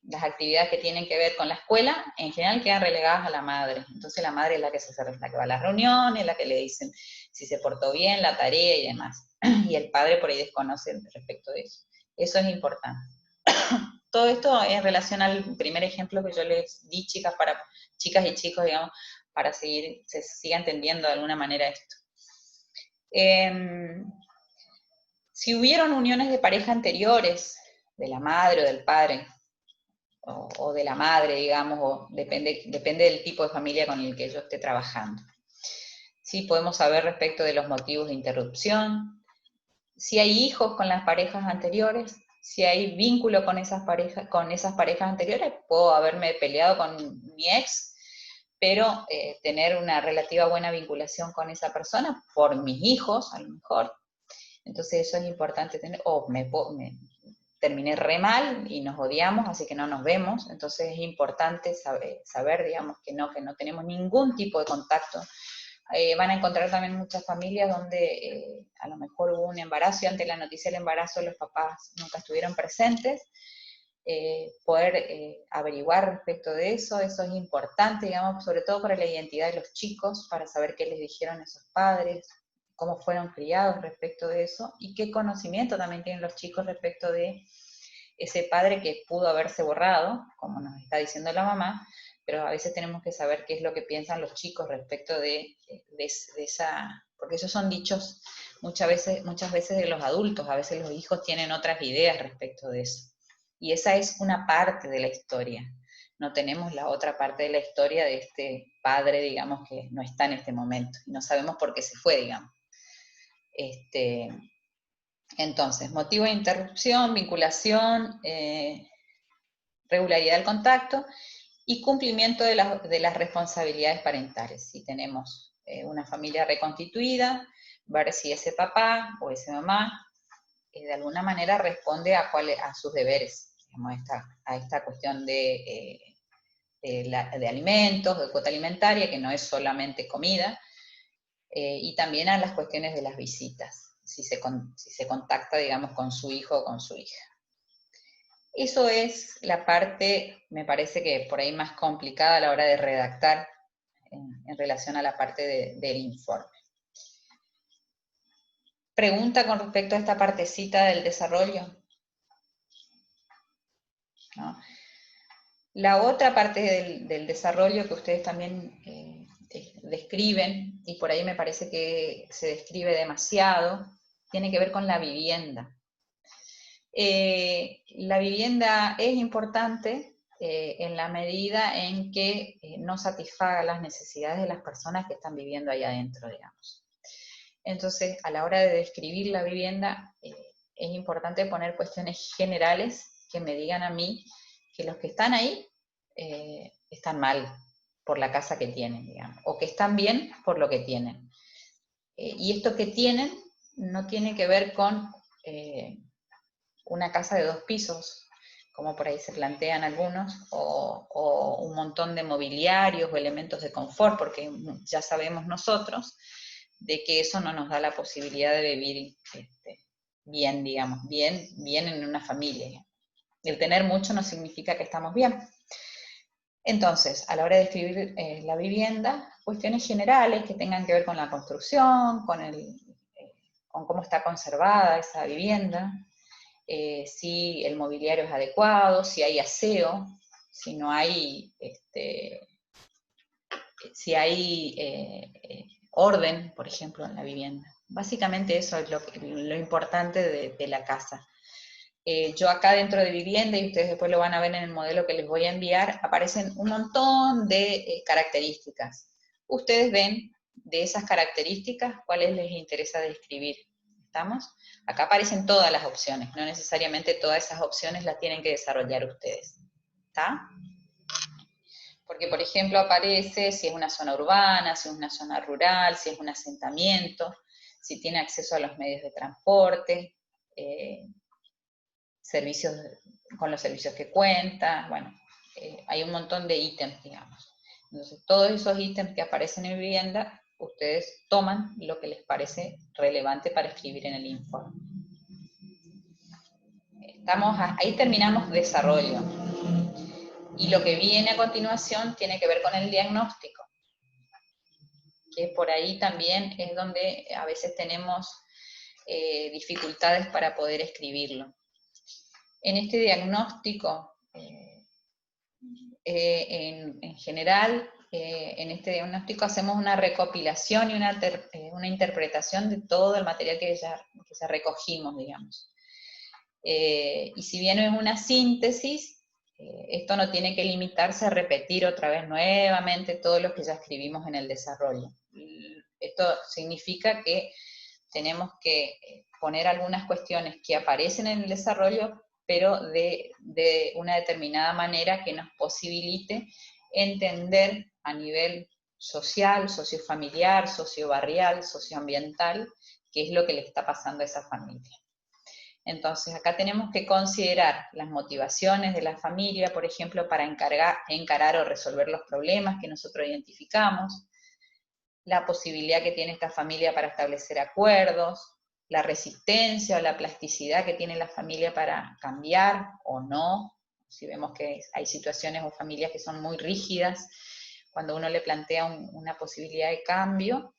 Las actividades que tienen que ver con la escuela, en general quedan relegadas a la madre. Entonces la madre es la que va a las reuniones, la que le dicen si se portó bien, la tarea y demás. Y el padre por ahí desconoce respecto de eso. Eso es importante. Todo esto en relación al primer ejemplo que yo les di, chicas y chicos, digamos, para se siga entendiendo de alguna manera esto. Si hubieron uniones de pareja anteriores, de la madre o del padre, o de la madre, digamos, o depende del tipo de familia con el que yo esté trabajando. Sí, podemos saber respecto de los motivos de interrupción, si hay hijos con las parejas anteriores, si hay vínculo con esas parejas anteriores. Puedo haberme peleado con mi ex, pero tener una relativa buena vinculación con esa persona, por mis hijos, a lo mejor. Entonces eso es importante tener, o terminé re mal y nos odiamos, así que no nos vemos. Entonces es importante saber, digamos, que no tenemos ningún tipo de contacto. Van a encontrar también muchas familias donde a lo mejor hubo un embarazo y ante la noticia del embarazo los papás nunca estuvieron presentes. Poder averiguar respecto de eso es importante, digamos, sobre todo para la identidad de los chicos, para saber qué les dijeron esos padres, cómo fueron criados respecto de eso, y qué conocimiento también tienen los chicos respecto de ese padre que pudo haberse borrado, como nos está diciendo la mamá, pero a veces tenemos que saber qué es lo que piensan los chicos respecto de esa, porque esos son dichos muchas veces de los adultos, a veces los hijos tienen otras ideas respecto de eso. Y esa es una parte de la historia. No tenemos la otra parte de la historia de este padre, digamos, que no está en este momento. Y no sabemos por qué se fue, digamos. Entonces, motivo de interrupción, vinculación, regularidad del contacto y cumplimiento de las responsabilidades parentales. Si tenemos una familia reconstituida, ver si ese papá o esa mamá de alguna manera responde a sus deberes, digamos, a esta cuestión de alimentos, de cuota alimentaria, que no es solamente comida, y también a las cuestiones de las visitas, si se contacta, digamos, con su hijo o con su hija. Eso es la parte, me parece que por ahí más complicada a la hora de redactar en relación a la parte del informe. ¿Pregunta con respecto a esta partecita del desarrollo? ¿No? La otra parte del desarrollo que ustedes también describen, y por ahí me parece que se describe demasiado, tiene que ver con la vivienda. La vivienda es importante en la medida en que no satisfaga las necesidades de las personas que están viviendo ahí adentro, digamos. Entonces, a la hora de describir la vivienda, es importante poner cuestiones generales que me digan a mí que los que están ahí están mal por la casa que tienen, digamos, o que están bien por lo que tienen. Y esto que tienen no tiene que ver con una casa de 2 pisos, como por ahí se plantean algunos, o un montón de mobiliarios o elementos de confort, porque ya sabemos nosotros de que eso no nos da la posibilidad de vivir bien, digamos, bien en una familia. El tener mucho no significa que estamos bien. Entonces, a la hora de describir la vivienda, cuestiones generales que tengan que ver con la construcción, con cómo está conservada esa vivienda, si el mobiliario es adecuado, si hay aseo, si no hay, si hay orden, por ejemplo, en la vivienda. Básicamente eso es lo importante de la casa. Yo acá dentro de vivienda, y ustedes después lo van a ver en el modelo que les voy a enviar, aparecen un montón de características. Ustedes ven de esas características cuáles les interesa describir. ¿Estamos? Acá aparecen todas las opciones, no necesariamente todas esas opciones las tienen que desarrollar ustedes. ¿Está? Porque, por ejemplo, aparece si es una zona urbana, si es una zona rural, si es un asentamiento, si tiene acceso a los medios de transporte, servicios, con los servicios que cuenta, bueno, hay un montón de ítems, digamos. Entonces, todos esos ítems que aparecen en vivienda, ustedes toman lo que les parece relevante para escribir en el informe. Ahí terminamos desarrollo. Y lo que viene a continuación tiene que ver con el diagnóstico, que por ahí también es donde a veces tenemos dificultades para poder escribirlo. En este diagnóstico, en general, en este diagnóstico hacemos una recopilación y una interpretación de todo el material que ya recogimos, digamos. Y si bien es una síntesis, esto no tiene que limitarse a repetir otra vez nuevamente todo lo que ya escribimos en el desarrollo. Esto significa que tenemos que poner algunas cuestiones que aparecen en el desarrollo, pero de una determinada manera que nos posibilite entender a nivel social, sociofamiliar, sociobarrial, socioambiental, qué es lo que le está pasando a esa familia. Entonces, acá tenemos que considerar las motivaciones de la familia, por ejemplo, para encarar o resolver los problemas que nosotros identificamos, la posibilidad que tiene esta familia para establecer acuerdos, la resistencia o la plasticidad que tiene la familia para cambiar o no. Si vemos que hay situaciones o familias que son muy rígidas, cuando uno le plantea una posibilidad de cambio,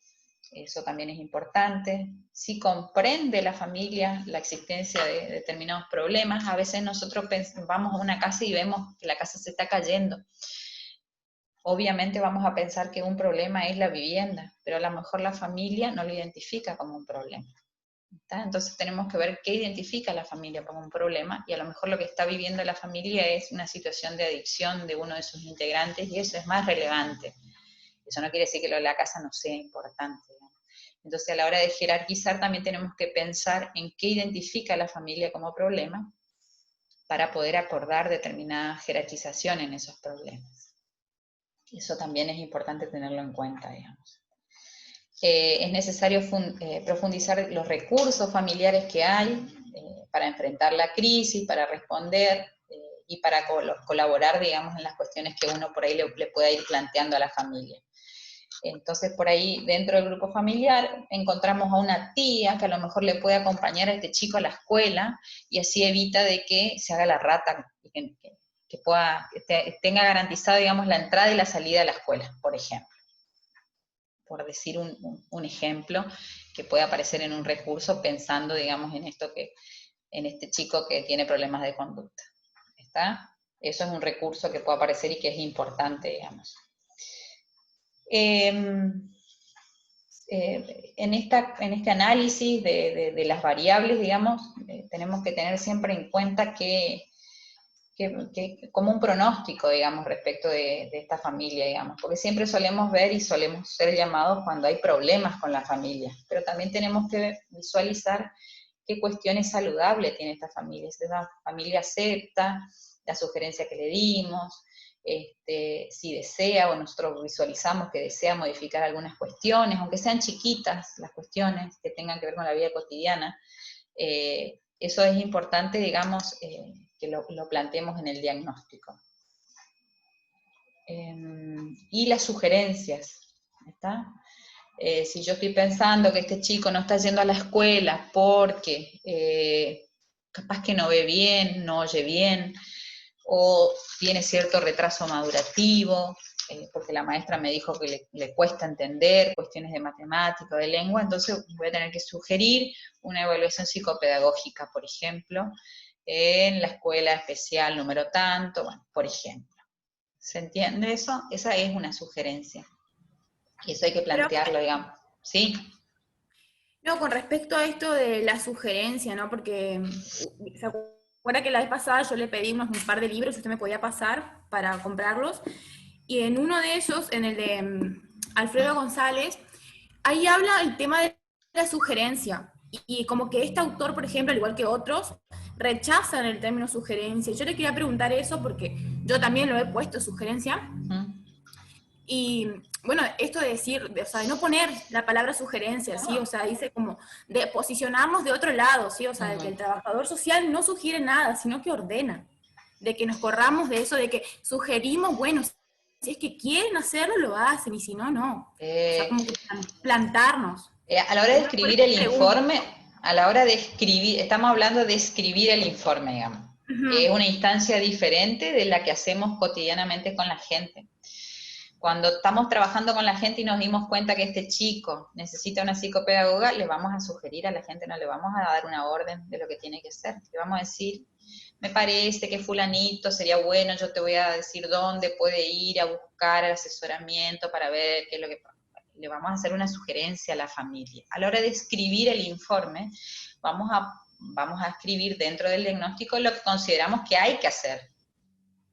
eso también es importante. Si comprende la familia la existencia de determinados problemas, a veces nosotros vamos a una casa y vemos que la casa se está cayendo. Obviamente vamos a pensar que un problema es la vivienda, pero a lo mejor la familia no lo identifica como un problema. ¿Está? Entonces tenemos que ver qué identifica la familia como un problema, y a lo mejor lo que está viviendo la familia es una situación de adicción de uno de sus integrantes, y eso es más relevante. Eso no quiere decir que lo de la casa no sea importante, ¿no? Entonces, a la hora de jerarquizar también tenemos que pensar en qué identifica la familia como problema para poder acordar determinada jerarquización en esos problemas. Eso también es importante tenerlo en cuenta, digamos. Es necesario profundizar los recursos familiares que hay para enfrentar la crisis, para responder y para colaborar, digamos, en las cuestiones que uno por ahí le pueda ir planteando a la familia. Entonces, por ahí, dentro del grupo familiar, encontramos a una tía que a lo mejor le puede acompañar a este chico a la escuela, y así evita de que se haga la rata, que tenga garantizado, digamos, la entrada y la salida de la escuela, por ejemplo. Por decir un ejemplo que puede aparecer en un recurso pensando, digamos, en este chico que tiene problemas de conducta. ¿Está? Eso es un recurso que puede aparecer y que es importante, digamos. En este análisis de las variables, digamos, tenemos que tener siempre en cuenta que como un pronóstico, digamos, respecto de esta familia, digamos, porque siempre solemos ver y solemos ser llamados cuando hay problemas con la familia, pero también tenemos que visualizar qué cuestiones saludables tiene esta familia. Si esta familia acepta la sugerencia que le dimos, si desea, o nosotros visualizamos que desea modificar algunas cuestiones, aunque sean chiquitas las cuestiones que tengan que ver con la vida cotidiana. Eso es importante, digamos, que lo planteemos en el diagnóstico. Y las sugerencias, ¿está? Si yo estoy pensando que este chico no está yendo a la escuela porque capaz que no ve bien, no oye bien, o tiene cierto retraso madurativo, porque la maestra me dijo que le cuesta entender cuestiones de matemática o de lengua, entonces voy a tener que sugerir una evaluación psicopedagógica, por ejemplo, en la escuela especial número tanto, bueno, por ejemplo. ¿Se entiende eso? Esa es una sugerencia. Y eso hay que plantearlo, digamos. ¿Sí? No, con respecto a esto de la sugerencia, ¿no? Porque se acuerda que la vez pasada yo le pedí un par de libros, usted me podía pasar para comprarlos, y en uno de ellos, en el de Alfredo González, ahí habla el tema de la sugerencia, y como que este autor, por ejemplo, al igual que otros, rechazan el término sugerencia. Yo le quería preguntar eso porque yo también lo he puesto sugerencia. Y bueno, esto de decir, o sea, de no poner la palabra sugerencia, ¿sí? O sea, dice como de posicionarnos de otro lado, ¿sí? O sea, de que el trabajador social no sugiere nada, sino que ordena. De que nos corramos de eso, de que sugerimos, bueno, si es que quieren hacerlo, lo hacen, y si no, no. O sea, como que plantarnos. A la hora de escribir el informe, a la hora de escribir, estamos hablando de escribir el informe, digamos, que es una instancia diferente de la que hacemos cotidianamente con la gente. Cuando estamos trabajando con la gente y nos dimos cuenta que este chico necesita una psicopedagoga, le vamos a sugerir a la gente, no le vamos a dar una orden de lo que tiene que hacer. Le vamos a decir, me parece que fulanito sería bueno, yo te voy a decir dónde puede ir a buscar el asesoramiento para ver qué es lo que pasa. Le vamos a hacer una sugerencia a la familia. A la hora de escribir el informe, vamos a escribir dentro del diagnóstico lo que consideramos que hay que hacer.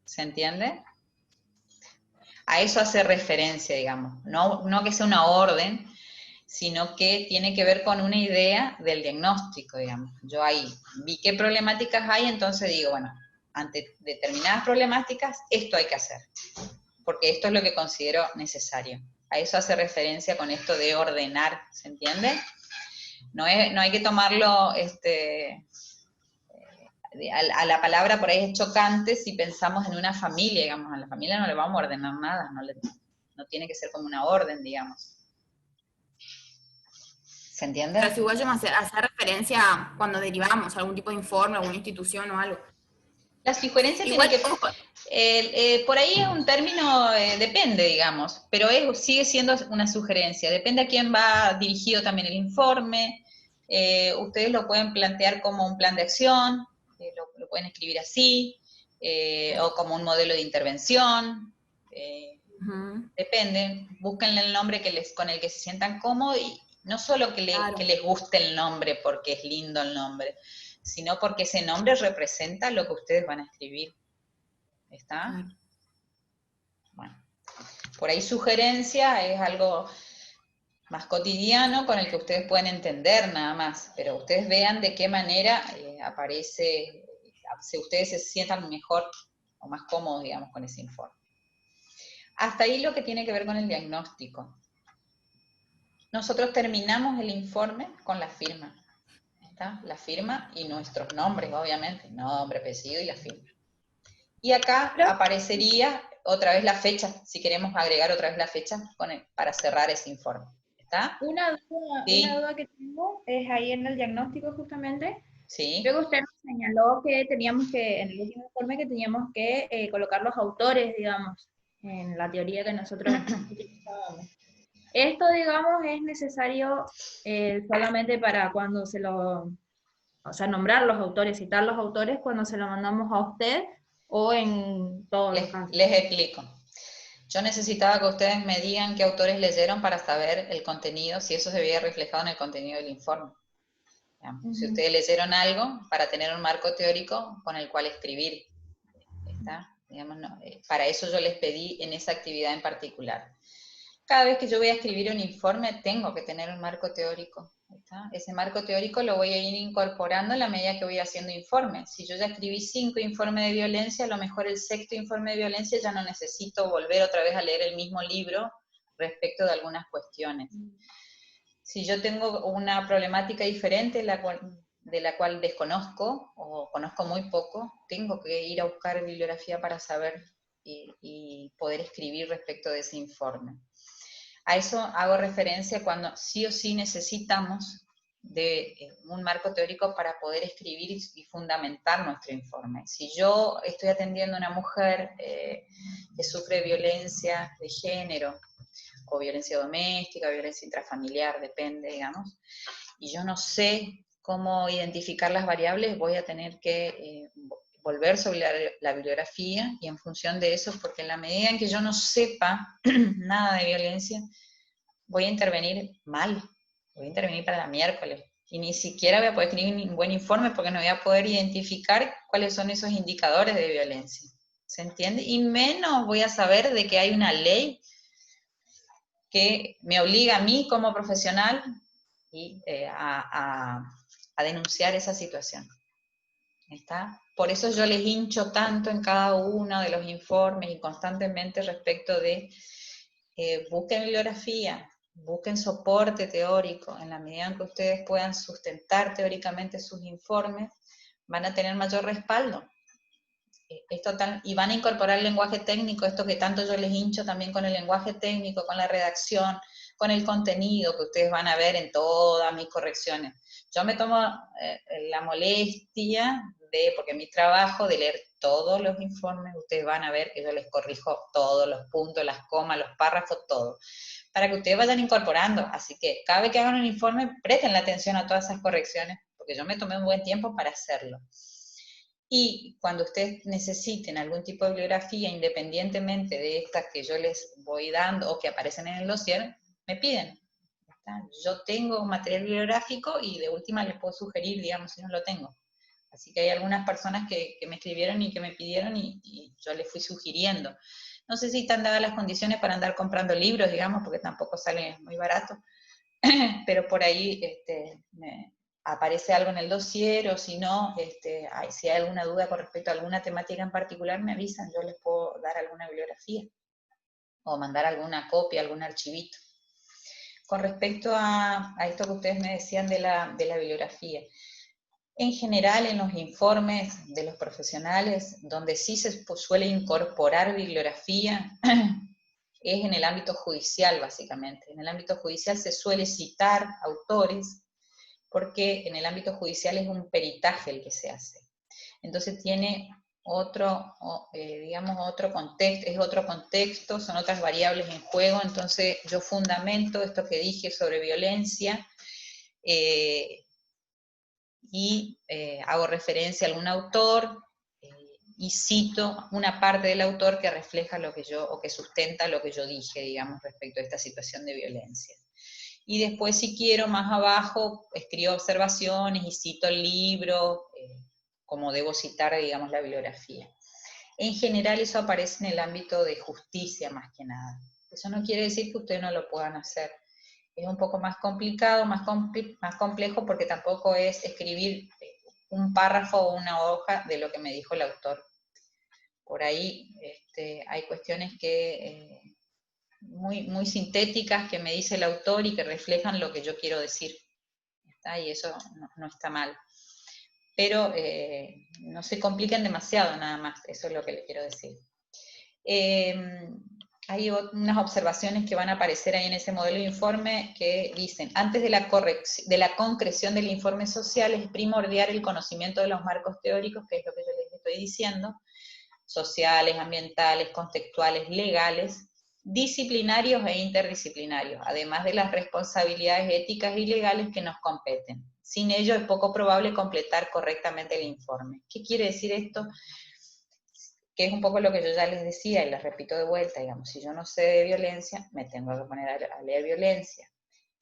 ¿Se entiende? A eso hace referencia, digamos. No que sea una orden, sino que tiene que ver con una idea del diagnóstico, digamos. Yo ahí vi qué problemáticas hay, entonces digo, bueno, ante determinadas problemáticas, esto hay que hacer, porque esto es lo que considero necesario. A eso hace referencia con esto de ordenar, ¿se entiende? No hay que tomarlo a la palabra por ahí es chocante si pensamos en una familia, digamos, a la familia no le vamos a ordenar nada, no tiene que ser como una orden, digamos. ¿Se entiende? Pero si igual yo me hacer referencia cuando derivamos algún tipo de informe, alguna institución o algo. La sugerencia igual tiene que... por ahí es un término, depende, digamos, pero sigue siendo una sugerencia. Depende a quién va dirigido también el informe. Ustedes lo pueden plantear como un plan de acción, lo pueden escribir así, o como un modelo de intervención. Depende, búsquenle el nombre con el que se sientan cómodos, y no solo que les guste el nombre porque es lindo el nombre, sino porque ese nombre representa lo que ustedes van a escribir. ¿Está? Bueno, por ahí sugerencia es algo más cotidiano con el que ustedes pueden entender nada más, pero ustedes vean de qué manera aparece, si ustedes se sientan mejor o más cómodos, digamos, con ese informe. Hasta ahí lo que tiene que ver con el diagnóstico. Nosotros terminamos el informe con la firma. ¿Está? La firma y nuestros nombres, obviamente, nombre, apellido y la firma. Y acá aparecería otra vez la fecha, si queremos agregar otra vez la fecha para cerrar ese informe. ¿Está? Una duda que tengo es ahí en el diagnóstico justamente. Sí. Creo que usted nos señaló que teníamos que, en el último informe, que teníamos que colocar los autores, digamos, en la teoría que nosotros utilizábamos. Esto, digamos, es necesario solamente para cuando o sea, nombrar los autores, citar los autores cuando se lo mandamos a usted, o en todos los casos. Les explico. Yo necesitaba que ustedes me digan qué autores leyeron para saber el contenido, si eso se veía reflejado en el contenido del informe. Si ustedes leyeron algo, para tener un marco teórico con el cual escribir. ¿Está? Digamos, para eso yo les pedí en esa actividad en particular. Cada vez que yo voy a escribir un informe, tengo que tener un marco teórico. ¿Está? Ese marco teórico lo voy a ir incorporando a la medida que voy haciendo informes. Si yo ya escribí 5 informes de violencia, a lo mejor el 6º informe de violencia ya no necesito volver otra vez a leer el mismo libro respecto de algunas cuestiones. Si yo tengo una problemática diferente de la cual desconozco o conozco muy poco, tengo que ir a buscar bibliografía para saber y poder escribir respecto de ese informe. A eso hago referencia cuando sí o sí necesitamos de un marco teórico para poder escribir y fundamentar nuestro informe. Si yo estoy atendiendo a una mujer que sufre violencia de género, o violencia doméstica, violencia intrafamiliar, depende, digamos, y yo no sé cómo identificar las variables, voy a tener que volver sobre la bibliografía, y en función de eso, porque en la medida en que yo no sepa nada de violencia, voy a intervenir mal, voy a intervenir para la miércoles, y ni siquiera voy a poder escribir un buen informe porque no voy a poder identificar cuáles son esos indicadores de violencia. ¿Se entiende? Y menos voy a saber de que hay una ley que me obliga a mí como profesional a denunciar esa situación. ¿Está? Por eso yo les hincho tanto en cada uno de los informes y constantemente respecto de busquen bibliografía, busquen soporte teórico. En la medida en que ustedes puedan sustentar teóricamente sus informes, van a tener mayor respaldo. Y van a incorporar el lenguaje técnico, esto que tanto yo les hincho también con el lenguaje técnico, con la redacción, con el contenido que ustedes van a ver en todas mis correcciones. Yo me tomo la molestia porque mi trabajo de leer todos los informes, ustedes van a ver que yo les corrijo todos los puntos, las comas, los párrafos, todo, para que ustedes vayan incorporando. Así que cada vez que hagan un informe, presten la atención a todas esas correcciones, porque yo me tomé un buen tiempo para hacerlo. Y cuando ustedes necesiten algún tipo de bibliografía, independientemente de estas que yo les voy dando o que aparecen en el dossier, me piden. ¿Está? Yo tengo un material bibliográfico y de última les puedo sugerir, digamos, si no lo tengo. Así que hay algunas personas que me escribieron y que me pidieron y yo les fui sugiriendo. No sé si están dadas las condiciones para andar comprando libros, digamos, porque tampoco sale muy barato, pero por ahí aparece algo en el dossier, o si no, si hay alguna duda con respecto a alguna temática en particular, me avisan, yo les puedo dar alguna bibliografía, o mandar alguna copia, algún archivito. Con respecto a esto que ustedes me decían de la bibliografía, en general en los informes de los profesionales, donde sí se suele incorporar bibliografía, es en el ámbito judicial, básicamente. En el ámbito judicial se suele citar autores, porque en el ámbito judicial es un peritaje el que se hace. Entonces tiene otro, digamos, otro contexto, es otro contexto, son otras variables en juego, entonces yo fundamento esto que dije sobre violencia, y hago referencia a algún autor, y cito una parte del autor que refleja lo que yo, o que sustenta lo que yo dije, digamos, respecto a esta situación de violencia. Y después, si quiero, más abajo, escribo observaciones y cito el libro, como debo citar, digamos, la bibliografía. En general eso aparece en el ámbito de justicia más que nada. Eso no quiere decir que ustedes no lo puedan hacer. Es un poco más complicado, más complejo, porque tampoco es escribir un párrafo o una hoja de lo que me dijo el autor. Por ahí hay cuestiones que muy, muy sintéticas que me dice el autor y que reflejan lo que yo quiero decir. ¿Está? Y eso no está mal. Pero no se compliquen demasiado nada más, eso es lo que les quiero decir. Hay unas observaciones que van a aparecer ahí en ese modelo de informe que dicen, antes de la concreción del informe social es primordial el conocimiento de los marcos teóricos, que es lo que yo les estoy diciendo, sociales, ambientales, contextuales, legales, disciplinarios e interdisciplinarios, además de las responsabilidades éticas y legales que nos competen. Sin ello es poco probable completar correctamente el informe. ¿Qué quiere decir esto? Que es un poco lo que yo ya les decía, y les repito de vuelta, digamos, si yo no sé de violencia, me tengo que poner a leer violencia.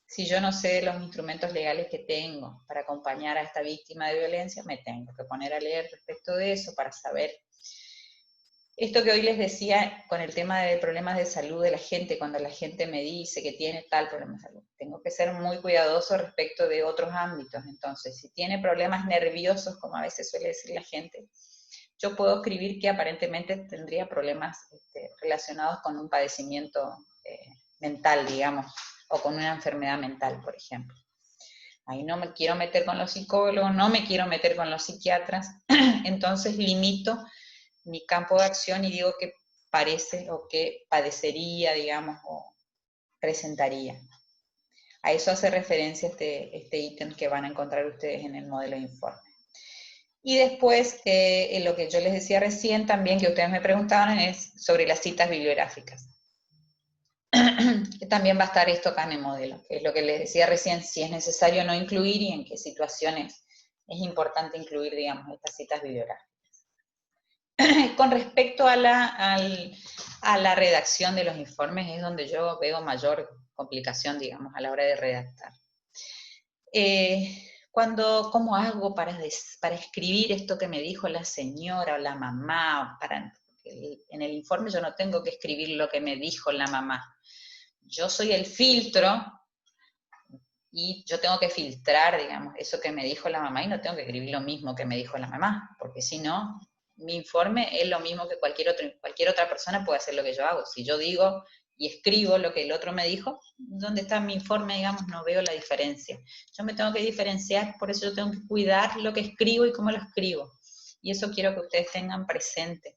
Si yo no sé los instrumentos legales que tengo para acompañar a esta víctima de violencia, me tengo que poner a leer respecto de eso para saber. Esto que hoy les decía con el tema de problemas de salud de la gente, cuando la gente me dice que tiene tal problema de salud, tengo que ser muy cuidadoso respecto de otros ámbitos. Entonces, si tiene problemas nerviosos, como a veces suele decir la gente, yo puedo escribir que aparentemente tendría problemas relacionados con un padecimiento mental, digamos, o con una enfermedad mental, por ejemplo. Ahí no me quiero meter con los psicólogos, no me quiero meter con los psiquiatras, entonces limito mi campo de acción y digo que parece o que padecería, digamos, o presentaría. A eso hace referencia este ítem que van a encontrar ustedes en el modelo de informe. Y después, lo que yo les decía recién también, que ustedes me preguntaban, es sobre las citas bibliográficas. También va a estar esto acá en el modelo, que es lo que les decía recién, si es necesario no incluir y en qué situaciones es importante incluir, digamos, estas citas bibliográficas. Con respecto a la redacción de los informes, es donde yo veo mayor complicación, digamos, a la hora de redactar. ¿Cómo hago para escribir esto que me dijo la señora o la mamá? En el informe yo no tengo que escribir lo que me dijo la mamá. Yo soy el filtro y yo tengo que filtrar, digamos, eso que me dijo la mamá y no tengo que escribir lo mismo que me dijo la mamá, porque si no, mi informe es lo mismo que cualquier otra persona puede hacer lo que yo hago. Si yo digo y escribo lo que el otro me dijo, ¿dónde está mi informe? Digamos, no veo la diferencia. Yo me tengo que diferenciar, por eso yo tengo que cuidar lo que escribo y cómo lo escribo. Y eso quiero que ustedes tengan presente,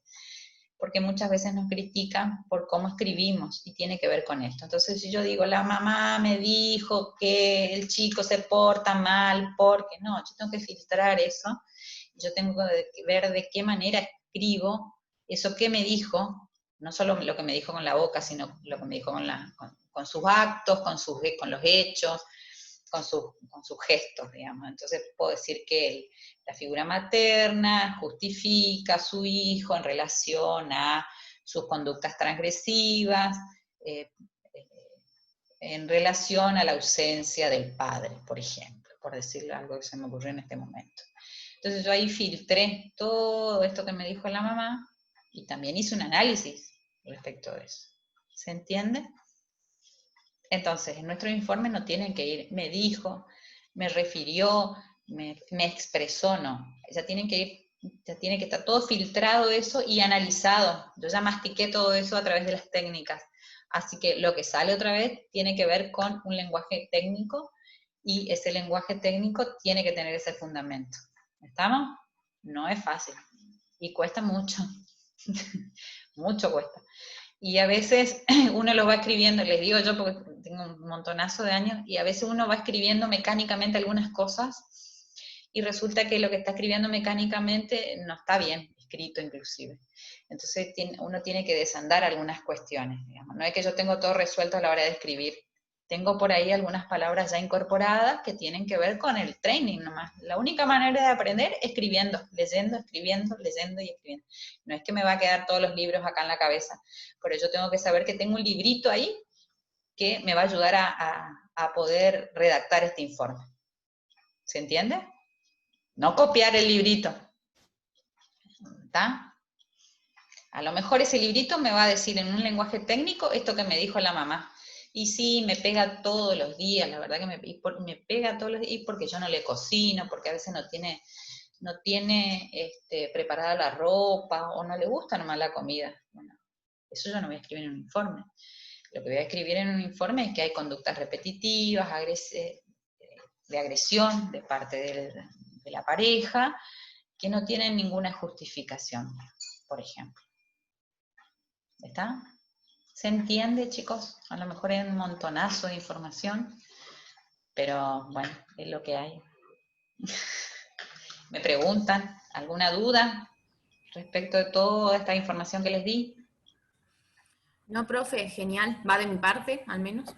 porque muchas veces nos critican por cómo escribimos, y tiene que ver con esto. Entonces, si yo digo, la mamá me dijo que el chico se porta mal, porque no, yo tengo que filtrar eso, yo tengo que ver de qué manera escribo eso que me dijo, no solo lo que me dijo con la boca, sino lo que me dijo con sus actos, con los hechos, con sus gestos, digamos. Entonces puedo decir que la figura materna justifica a su hijo en relación a sus conductas transgresivas, en relación a la ausencia del padre, por ejemplo, por decirle algo que se me ocurrió en este momento. Entonces yo ahí filtré todo esto que me dijo la mamá y también hice un análisis respecto de eso. ¿Se entiende? Entonces, en nuestro informe no tienen que ir, me dijo, me refirió, me expresó, no. Ya tienen que ir, ya tiene que estar todo filtrado eso y analizado. Yo ya mastiqué todo eso a través de las técnicas. Así que lo que sale otra vez tiene que ver con un lenguaje técnico, y ese lenguaje técnico tiene que tener ese fundamento. ¿Estamos? No es fácil. Y cuesta mucho. Mucho cuesta. Y a veces uno lo va escribiendo, les digo yo porque tengo un montonazo de años, y a veces uno va escribiendo mecánicamente algunas cosas, y resulta que lo que está escribiendo mecánicamente no está bien escrito inclusive. Entonces uno tiene que desandar algunas cuestiones, digamos. No es que yo tengo todo resuelto a la hora de escribir. Tengo por ahí algunas palabras ya incorporadas que tienen que ver con el training nomás. La única manera de aprender es escribiendo, leyendo, escribiendo, leyendo y escribiendo. No es que me va a quedar todos los libros acá en la cabeza. Por ello tengo que saber que tengo un librito ahí que me va a ayudar a poder redactar este informe. ¿Se entiende? No copiar el librito. ¿Está? A lo mejor ese librito me va a decir en un lenguaje técnico esto que me dijo la mamá. Y sí, me pega todos los días, la verdad que me pega todos los días, porque yo no le cocino, porque a veces no tiene preparada la ropa, o no le gusta nomás la comida. Bueno, eso yo no voy a escribir en un informe. Lo que voy a escribir en un informe es que hay conductas repetitivas, de agresión de parte de la pareja, que no tienen ninguna justificación, por ejemplo. ¿Está? ¿Se entiende, chicos? A lo mejor hay un montonazo de información, pero bueno, es lo que hay. ¿Me preguntan alguna duda respecto de toda esta información que les di? No, profe, genial. Va de mi parte, al menos.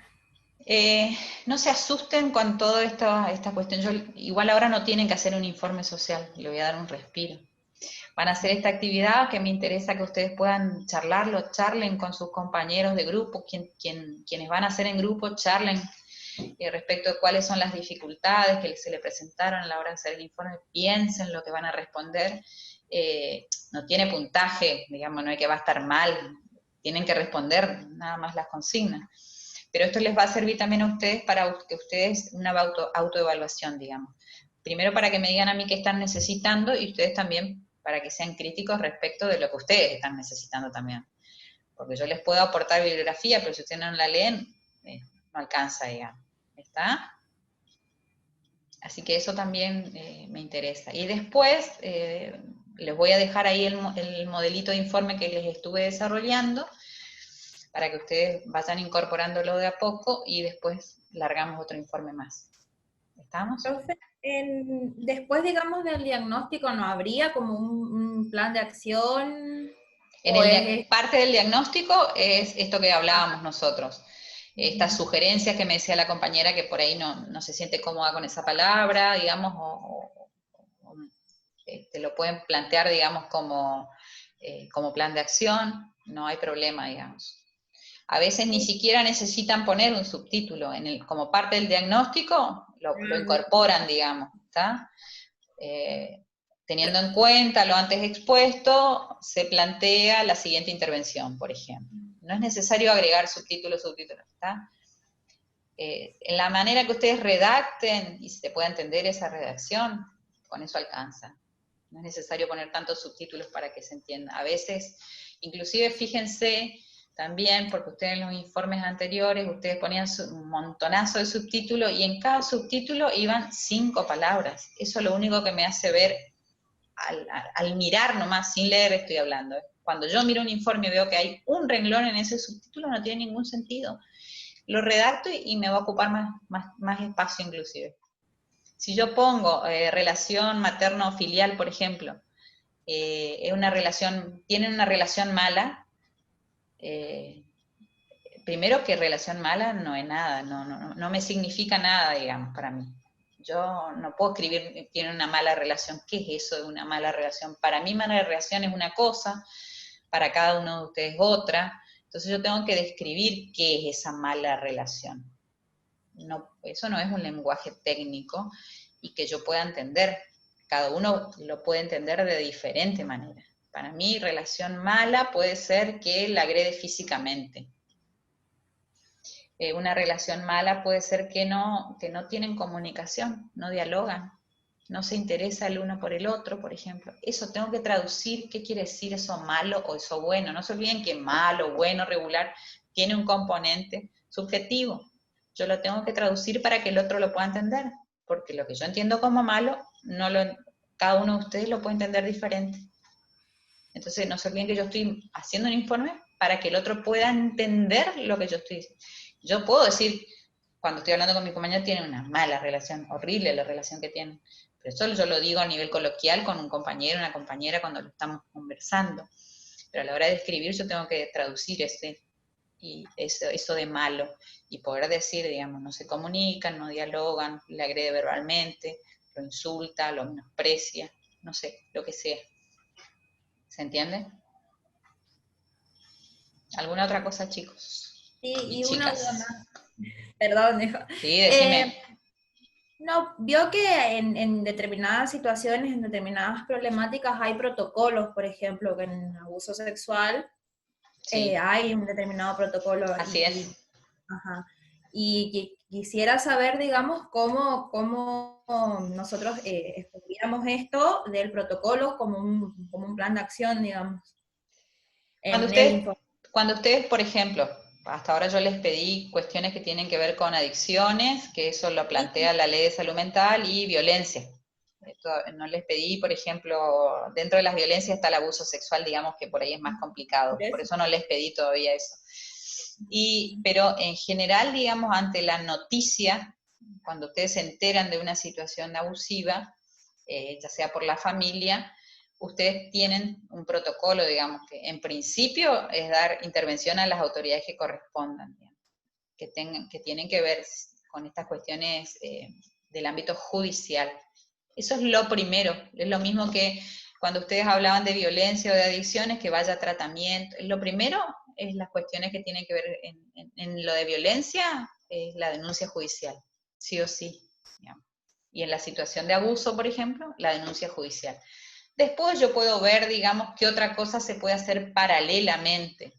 No se asusten con toda esta cuestión. Igual ahora no tienen que hacer un informe social, le voy a dar un respiro. Van a hacer esta actividad que me interesa que ustedes puedan charlen con sus compañeros de grupo, quienes van a hacer en grupo, charlen respecto de cuáles son las dificultades que se le presentaron a la hora de hacer el informe, piensen lo que van a responder. No tiene puntaje, digamos, no es que va a estar mal, tienen que responder nada más las consignas. Pero esto les va a servir también a ustedes para que ustedes, una autoevaluación, digamos. Primero para que me digan a mí qué están necesitando, y ustedes también para que sean críticos respecto de lo que ustedes están necesitando también. Porque yo les puedo aportar bibliografía, pero si ustedes no la leen, no alcanza, digamos. ¿Está? Así que eso también me interesa. Y después les voy a dejar ahí el modelito de informe que les estuve desarrollando, para que ustedes vayan incorporándolo de a poco, y después largamos otro informe más. ¿Estamos? Profe, después, digamos, del diagnóstico, ¿no habría como un plan de acción? Parte del diagnóstico es esto que hablábamos nosotros. Estas sugerencias que me decía la compañera, que por ahí no se siente cómoda con esa palabra, digamos, lo pueden plantear, digamos, como plan de acción, no hay problema, digamos. A veces ni siquiera necesitan poner un subtítulo, como parte del diagnóstico lo incorporan, digamos, ¿está? Teniendo en cuenta lo antes expuesto, se plantea la siguiente intervención, por ejemplo. No es necesario agregar subtítulos, ¿está? En la manera que ustedes redacten y se pueda entender esa redacción, con eso alcanza. No es necesario poner tantos subtítulos para que se entienda. A veces, inclusive fíjense también, porque ustedes en los informes anteriores, ustedes ponían un montonazo de subtítulos y en cada subtítulo iban 5 palabras. Eso es lo único que me hace ver, al mirar nomás, sin leer estoy hablando. Cuando yo miro un informe y veo que hay un renglón en ese subtítulo, no tiene ningún sentido. Lo redacto y me va a ocupar más espacio inclusive. Si yo pongo relación materno-filial, por ejemplo, tienen una relación mala, primero que relación mala no es nada, no me significa nada, digamos, para mí. Yo no puedo escribir, tiene una mala relación. ¿Qué es eso de una mala relación? Para mí mala relación es una cosa, para cada uno de ustedes otra. Entonces yo tengo que describir qué es esa mala relación. No, eso no es un lenguaje técnico y que yo pueda entender. Cada uno lo puede entender de diferente manera. Para mí, relación mala puede ser que la agrede físicamente. Una relación mala puede ser que no tienen comunicación, no dialogan, no se interesa el uno por el otro, por ejemplo. Eso tengo que traducir, ¿qué quiere decir eso malo o eso bueno? No se olviden que malo, bueno, regular, tiene un componente subjetivo. Yo lo tengo que traducir para que el otro lo pueda entender, porque lo que yo entiendo como malo, cada uno de ustedes lo puede entender diferente. Entonces, no se olviden que yo estoy haciendo un informe para que el otro pueda entender lo que yo estoy diciendo. Yo puedo decir, cuando estoy hablando con mi compañero, tiene una mala relación, horrible la relación que tienen. Pero eso yo lo digo a nivel coloquial con un compañero, una compañera, cuando lo estamos conversando. Pero a la hora de escribir yo tengo que traducir eso de malo y poder decir, digamos, no se comunican, no dialogan, le agrede verbalmente, lo insulta, lo menosprecia, no sé, lo que sea. ¿Se entiende? ¿Alguna otra cosa, chicos? Sí, y una chicas. duda más. Perdón, hijo. Sí, decime. No, vio que en determinadas situaciones, en determinadas problemáticas hay protocolos, por ejemplo, que en abuso sexual Sí. hay un determinado protocolo. Así es. Ajá. Y quisiera saber, digamos, cómo nosotros escogeríamos esto del protocolo como un plan de acción, digamos. Cuando ustedes, por ejemplo, hasta ahora yo les pedí cuestiones que tienen que ver con adicciones, que eso lo plantea la Ley de Salud Mental, y violencia. No les pedí, por ejemplo, dentro de las violencias está el abuso sexual, digamos que por ahí es más complicado, por eso no les pedí todavía eso. Pero en general, digamos, ante la noticia, cuando ustedes se enteran de una situación abusiva, ya sea por la familia, ustedes tienen un protocolo, digamos, que en principio es dar intervención a las autoridades que correspondan, digamos, que tienen que ver con estas cuestiones del ámbito judicial. Eso es lo primero, es lo mismo que cuando ustedes hablaban de violencia o de adicciones, que vaya a tratamiento. Lo primero es las cuestiones que tienen que ver en lo de violencia, es la denuncia judicial, sí o sí, digamos. Y en la situación de abuso, por ejemplo, la denuncia judicial. Después yo puedo ver, digamos, qué otra cosa se puede hacer paralelamente.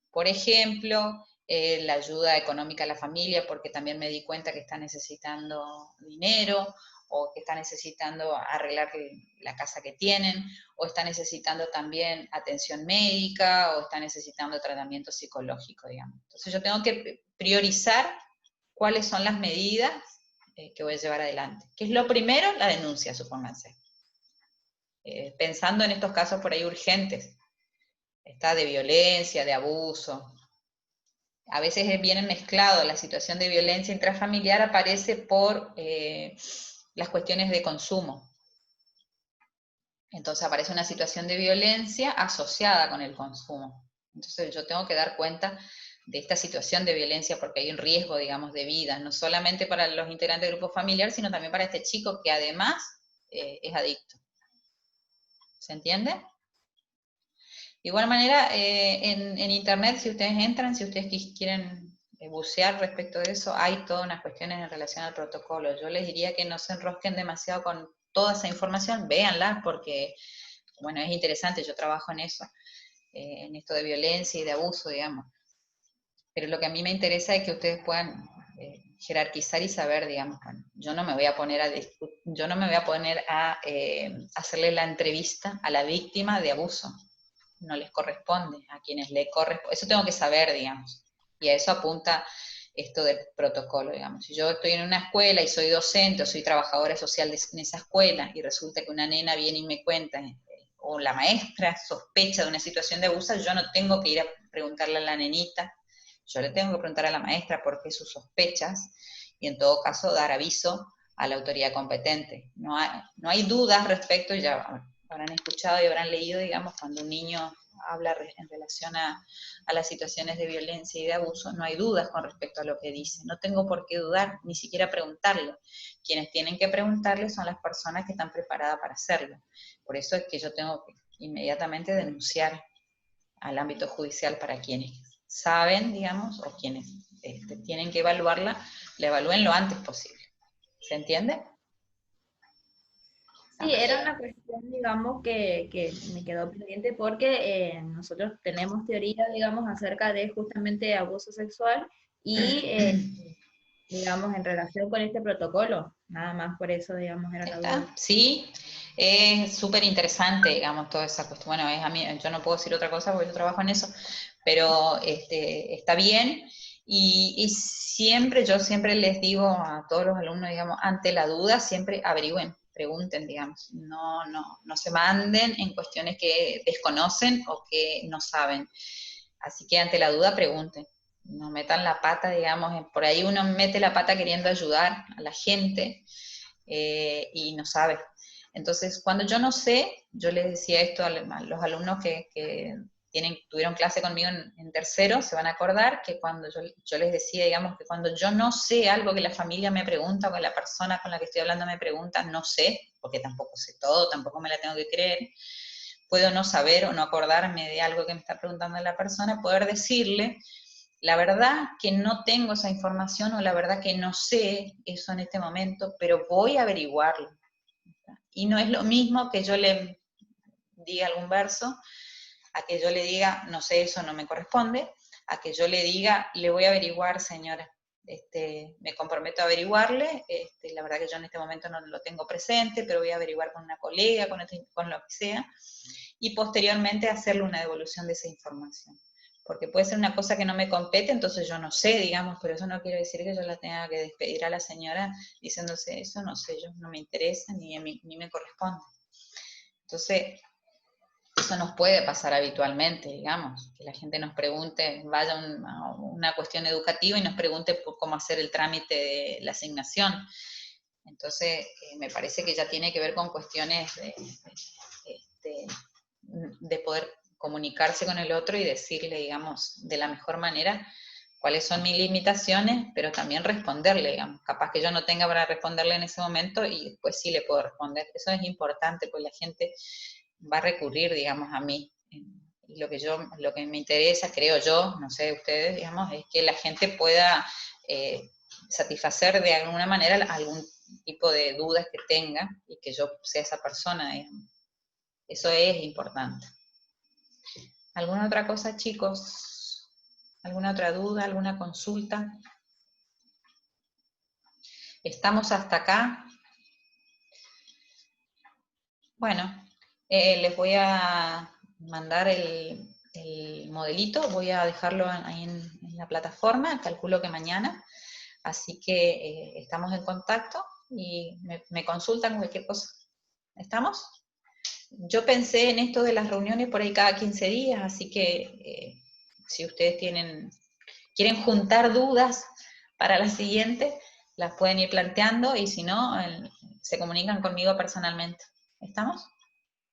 Por ejemplo, la ayuda económica a la familia, porque también me di cuenta que está necesitando dinero, o que está necesitando arreglar la casa que tienen, o está necesitando también atención médica, o está necesitando tratamiento psicológico, digamos. Entonces yo tengo que priorizar cuáles son las medidas que voy a llevar adelante. ¿Qué es lo primero? La denuncia, supónganse. Pensando en estos casos por ahí urgentes, está de violencia, de abuso. A veces vienen mezclados, la situación de violencia intrafamiliar aparece por las cuestiones de consumo. Entonces aparece una situación de violencia asociada con el consumo. Entonces yo tengo que dar cuenta de esta situación de violencia porque hay un riesgo, digamos, de vida, no solamente para los integrantes del grupo familiar, sino también para este chico que además es adicto. ¿Se entiende? De igual manera, en internet, si ustedes entran, si ustedes quieren bucear respecto de eso, hay todas unas cuestiones en relación al protocolo. Yo les diría que no se enrosquen demasiado con toda esa información, véanla porque, bueno, es interesante, yo trabajo en eso, en esto de violencia y de abuso, digamos. Pero lo que a mí me interesa es que ustedes puedan jerarquizar y saber, digamos, bueno, yo no me voy a poner a hacerle la entrevista a la víctima de abuso. No les corresponde, a quienes le corresponde. Eso tengo que saber, digamos. Y a eso apunta esto del protocolo, digamos. Si yo estoy en una escuela y soy docente o soy trabajadora social en esa escuela y resulta que una nena viene y me cuenta, o la maestra sospecha de una situación de abuso, yo no tengo que ir a preguntarle a la nenita, yo le tengo que preguntar a la maestra por qué sus sospechas y en todo caso dar aviso a la autoridad competente. No hay dudas respecto, ya habrán escuchado y habrán leído, digamos, cuando un niño habla en relación a las situaciones de violencia y de abuso, no hay dudas con respecto a lo que dice. No tengo por qué dudar, ni siquiera preguntarlo. Quienes tienen que preguntarle son las personas que están preparadas para hacerlo. Por eso es que yo tengo que inmediatamente denunciar al ámbito judicial para quienes saben, digamos, o quienes tienen que evaluarla, la evalúen lo antes posible. ¿Se entiende? Sí, era una cuestión, digamos, que me quedó pendiente porque nosotros tenemos teoría, digamos, acerca de justamente abuso sexual y, digamos, en relación con este protocolo. Nada más por eso, digamos, era la duda. Sí, es súper interesante, digamos, toda esa cuestión. Bueno, a mí, yo no puedo decir otra cosa porque yo trabajo en eso, pero está bien. Y siempre, yo siempre les digo a todos los alumnos, digamos, ante la duda, siempre averigüen, pregunten, digamos, no se manden en cuestiones que desconocen o que no saben. Así que ante la duda, pregunten. No metan la pata, digamos, por ahí uno mete la pata queriendo ayudar a la gente, y no sabe. Entonces, cuando yo no sé, yo les decía esto a los alumnos que tuvieron clase conmigo en tercero, se van a acordar que cuando yo les decía, digamos, que cuando yo no sé algo que la familia me pregunta o que la persona con la que estoy hablando me pregunta, no sé, porque tampoco sé todo, tampoco me la tengo que creer, puedo no saber o no acordarme de algo que me está preguntando la persona, poder decirle, la verdad que no tengo esa información o la verdad que no sé eso en este momento, pero voy a averiguarlo. Y no es lo mismo que yo le diga algún verso, a que yo le diga, no sé, eso no me corresponde, a que yo le diga, le voy a averiguar, señora. Me comprometo a averiguarle, la verdad que yo en este momento no lo tengo presente, pero voy a averiguar con una colega, con lo que sea, y posteriormente hacerle una devolución de esa información. Porque puede ser una cosa que no me compete, entonces yo no sé, digamos, pero eso no quiere decir que yo la tenga que despedir a la señora diciéndose eso, no sé, yo no me interesa, ni me corresponde. Entonces, eso nos puede pasar habitualmente, digamos, que la gente nos pregunte, vaya a una cuestión educativa y nos pregunte por cómo hacer el trámite de la asignación. Entonces, me parece que ya tiene que ver con cuestiones de poder comunicarse con el otro y decirle, digamos, de la mejor manera cuáles son mis limitaciones, pero también responderle, digamos. Capaz que yo no tenga para responderle en ese momento y después sí le puedo responder. Eso es importante, pues la gente va a recurrir, digamos, a mí. Y lo que me interesa, creo yo, no sé ustedes, digamos, es que la gente pueda satisfacer de alguna manera algún tipo de dudas que tenga y que yo sea esa persona, digamos. Eso es importante. ¿Alguna otra cosa, chicos? ¿Alguna otra duda? ¿Alguna consulta? ¿Estamos hasta acá? Bueno, les voy a mandar el modelito, voy a dejarlo ahí en la plataforma, calculo que mañana, así que estamos en contacto y me consultan cualquier cosa. ¿Estamos? Yo pensé en esto de las reuniones por ahí cada 15 días, así que si ustedes quieren juntar dudas para la siguiente, las pueden ir planteando y si no, se comunican conmigo personalmente. ¿Estamos?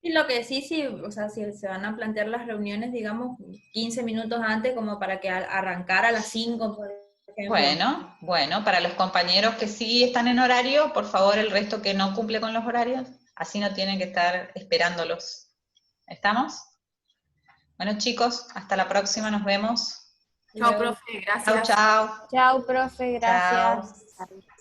Y lo que sí, o sea, si se van a plantear las reuniones, digamos, 15 minutos antes, como para que arrancara a las 5, por ejemplo. Bueno, para los compañeros que sí están en horario, por favor, el resto que no cumple con los horarios, así no tienen que estar esperándolos. ¿Estamos? Bueno, chicos, hasta la próxima, nos vemos. Chao, profe, Chau, gracias. chau. Chao, profe, Chao. gracias.